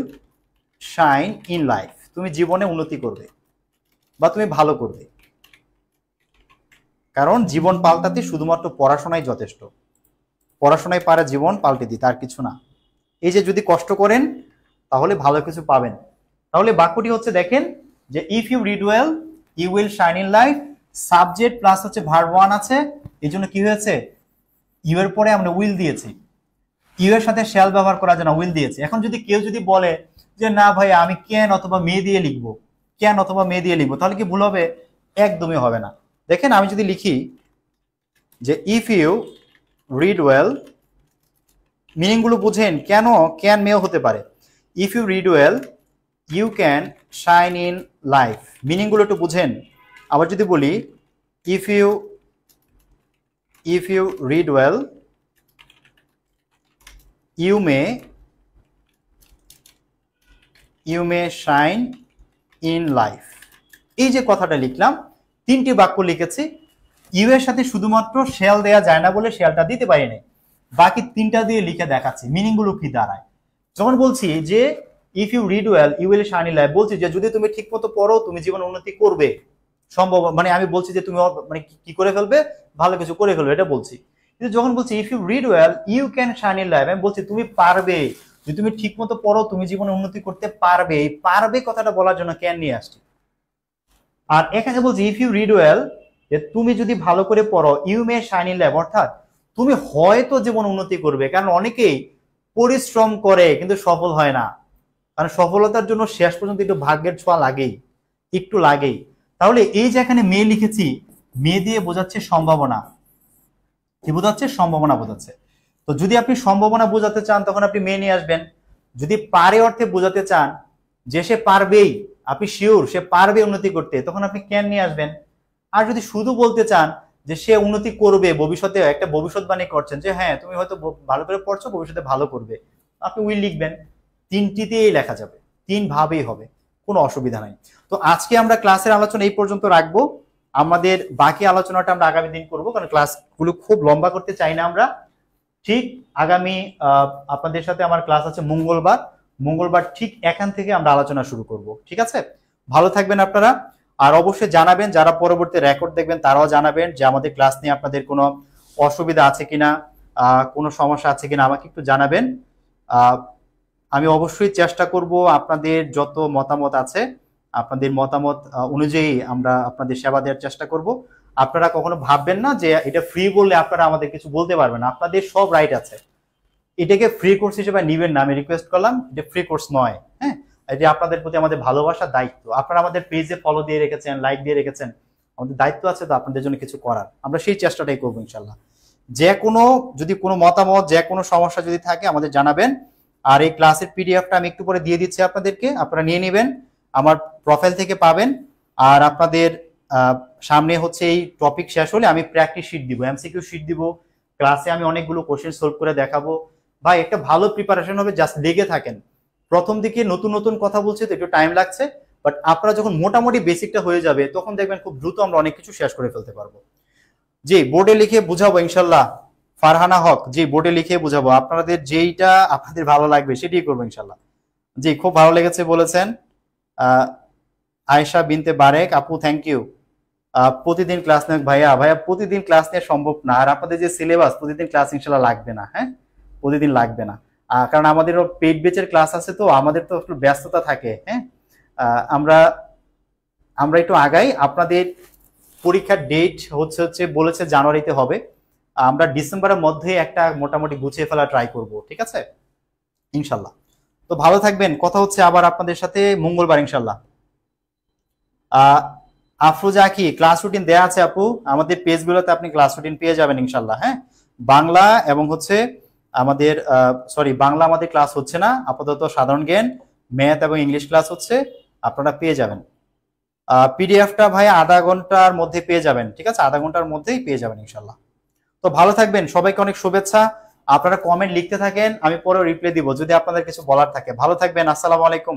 shine in life, তুমি জীবনে উন্নতি করবে বা তুমি ভালো করবে। কারণ জীবন পাল্টাতে শুধুমাত্র পড়াশোনাই যথেষ্ট, পড়াশোনায় পারে জীবন পাল্টে দিতে, আর কিছু না। এই যে যদি কষ্ট করেন তাহলে ভালো কিছু পাবেন। তাহলে বাক্যটি হচ্ছে দেখেন যে if you read well you will shine in life, subject plus হচ্ছে ভার্ব ওয়ান আছে, এই জন্য কি হয়েছে, ইউ এর পরে আমরা উইল দিয়েছি, ইউ এর সাথে শ্যাল ব্যবহার করা যায় না, উইল দিয়েছি। এখন যদি কেউ যদি বলে যে না ভাই আমি ক্যান অথবা মে দিয়ে লিখবো, ক্যান অথবা মে দিয়ে লিখবো, তাহলে কি ভুল হবে? একদমই হবে না। দেখেন আমি যদি লিখি যে if you read well, meaning গুলো বুঝেন, কেন ক্যান মেও হতে পারে। If you read well you can shine in life, meaning গুলো একটু বুঝেন। আবার যদি বলি if you read well you may shine in life, এই যে কথাটা লিখলাম, তিনটি বাক্য লিখেছি। ইউ এর সাথে শুধুমাত্র শ্যাল দেয়া যায় না বলে শ্যালটা দিতে পারিনি, বাকি তিনটা দিয়ে লিখে দেখাচ্ছি মিনিং গুলো কি দাঁড়ায়। যখন বলছি যে if you read well you will shine in life, বলছি যে যদি তুমি ঠিক মতো পড়ো তুমি জীবন উন্নতি করবে, সম্ভব, মানে আমি বলছি যে তুমি মানে কি করে ফেলবে, ভালো কিছু করে ফেলবে, এটা বলছি। কিন্তু যখন বলছি if you read well you can shine in life, আমি বলছি তুমি পারবে, যদি তুমি ঠিক মতো পড়ো তুমি জীবনে উন্নতি করতে পারবে। এই পারবে কথাটা বলার জন্য ক্যান নিয়ে আসছি। আর এখানে বলছি ইফ ইউ রিড ওয়েল, যে তুমি যদি ভালো করে পড়ো, you may shine in life, অর্থাৎ তুমি হয়তো জীবন উন্নতি করবে। কারণ অনেকেই পরিশ্রম করে কিন্তু সফল হয় না, কারণ সফলতার জন্য শেষ পর্যন্ত একটু ভাগ্যের ছোঁয়া লাগেই, একটু লাগেই। তাহলে এই যে এখানে মে লিখেছি, মে দিয়ে বোঝাচ্ছে সম্ভাবনা, কি বোঝাচ্ছে, সম্ভাবনা বোঝাচ্ছে। তো যদি আপনি সম্ভাবনা বোঝাতে চান তখন আপনি মে নিয়ে আসবেন। যদি পারে অর্থে বোঝাতে চান যে সে পারবেই, আপনি শিওর সে পারবে উন্নতি করতে, তখন আপনি ক্যান নিয়ে আসবেন। আর যদি শুধু বলতে চান যে সে উন্নতি করবে, ভবিষ্যতে একটা ভবিষ্যৎবাণী করছেন যে হ্যাঁ তুমি হয়তো ভালো করে পড়ছো, ভবিষ্যতে ভালো করবে, আপনি উইল লিখবেন। তিনটিতেই লেখা যাবে, তিন ভাবেই হবে, কোনো অসুবিধা নাই। তো আজকে আমরা ক্লাসের আলোচনা এই পর্যন্ত রাখবো, আমাদের বাকি আলোচনাটা আমরা আগামী দিন করবো, কারণ ক্লাসগুলো খুব লম্বা করতে চাই না আমরা। ঠিক আগামী আপনাদের সাথে আমার ক্লাস আছে মঙ্গলবার ঠিক এখান থেকে আমরা আলোচনা শুরু করব। ঠিক আছে, ভালো থাকবেন আপনারা। আর অবশ্যই জানাবেন, যারা পরবর্তী রেকর্ড দেখবেন তারাও জানাবেন যে আমাদের ক্লাস নিয়ে আপনাদের কোনো অসুবিধা আছে কিনা, কোনো সমস্যা আছে কিনা, আমাকে একটু জানাবেন। আমি অবশ্যই চেষ্টা করব আপনাদের যত মতামত আছে, আপনাদের মতামত অনুযায়ী আমরা আপনাদের সেবা দেওয়ার চেষ্টা করব। আপনারা কখনো ভাববেন না যে এটা ফ্রি বললে আপনারা আমাদের কিছু বলতে পারবেন, আপনাদের সব রাইট আছে। এটাকে ফ্রি কোর্স হিসেবে নিবেন না, আমি রিকোয়েস্ট করলাম, এটা ফ্রি কোর্স নয়। হ্যাঁ, এটা আপনাদের প্রতি আমাদের ভালোবাসা, দায়িত্ব। আপনারা আমাদের পেজে ফলো দিয়ে রেখেছেন, লাইক দিয়ে রেখেছেন, আমাদের দায়িত্ব আছে তো আপনাদের জন্য কিছু করার, আমরা সেই চেষ্টাটাই করবো ইনশাল্লাহ। যে কোনো যদি কোনো মতামত, যে কোনো সমস্যা যদি থাকে আমাদের জানাবেন। আর এই ক্লাসের পিডিএফটা আমি একটু পরে দিয়ে দিচ্ছি আপনাদেরকে, আপনারা নিয়ে নেবেন, আমার প্রোফাইল থেকে পাবেন। আর আপনাদের সামনে হচ্ছে এই টপিক শেষ হলে আমি প্র্যাকটিস শিট দিব, এমসিকিউ শিট দিব, ক্লাসে আমি অনেকগুলো কোশ্চেন সলভ করে দেখাবো। ভাই একটা ভালো প্রিপারেশন হবে, জাস্ট লেগে থাকেন। প্রথম দিকে নতুন নতুন কথা বলছি তো একটু টাইম লাগছে, বাট আপনারা যখন মোটামুটি বেসিকটা হয়ে যাবে তখন দেখবেন খুব দ্রুত আমরা অনেক কিছু শেষ করে ফেলতে পারবো। জি বোর্ডে লিখে বুঝাবো ইনশাল্লাহ। ফারহানা হক, জি বোর্ডে লিখে বুঝাবো, আপনাদের যেইটা আপনাদের ভালো লাগবে সেটাই করবো ইনশাল্লাহ। জি খুব ভালো লেগেছে বলেছেন। আহ আয়েশা বিনতে বারেক আপু, থ্যাংক ইউ। প্রতিদিন ক্লাস নেন ভাইয়া, ভাইয়া প্রতিদিন ক্লাস নেওয়া সম্ভব না, আর আপনাদের যে সিলেবাস প্রতিদিন ক্লাস ইনশাল্লাহ লাগবে না, হ্যাঁ প্রতিদিন লাগবে না। কারণ আমাদেরও পেইড ব্যাচের ক্লাস আছে, তো আমাদের তো একটু ব্যস্ততা থাকে, হ্যাঁ। আমরা আমরা একটু আগাই, আপনাদের পরীক্ষার ডেট হচ্ছে বলেছে জানুয়ারিতে হবে, আমরা ডিসেম্বরের মধ্যে একটা মোটামুটি গুছিয়ে ফেলা ট্রাই করব, ঠিক আছে ইনশাল্লাহ। তো ভালো থাকবেন, কথা হচ্ছে আবার আপনাদের সাথে মঙ্গলবার ইনশাল্লাহ। আহ আফরোজা কি ক্লাস রুটিন দেয়া আছে আপু, আমাদের পেজগুলোতে আপনি ক্লাস রুটিন পেয়ে যাবেন ইনশাল্লাহ, হ্যাঁ। বাংলা এবং হচ্ছে আমাদের সরি বাংলা আমাদের ক্লাস হচ্ছে না আপাতত, সাধারণ জ্ঞান, ম্যাথ এবং ইংলিশ ক্লাস হচ্ছে, আপনারা পেয়ে যাবেন। পিডিএফটা ভাই আধা ঘন্টার মধ্যে পেয়ে যাবেন, ঠিক আছে, আধা ঘন্টার মধ্যেই পেয়ে যাবেন ইনশাল্লাহ। তো ভালো থাকবেন, সবাইকে অনেক শুভেচ্ছা। আপনারা কমেন্ট লিখতে থাকেন, আমি পরে রিপ্লাই দিব যদি আপনাদের কিছু বলার থাকে। ভালো থাকবেন, আসসালামু আলাইকুম।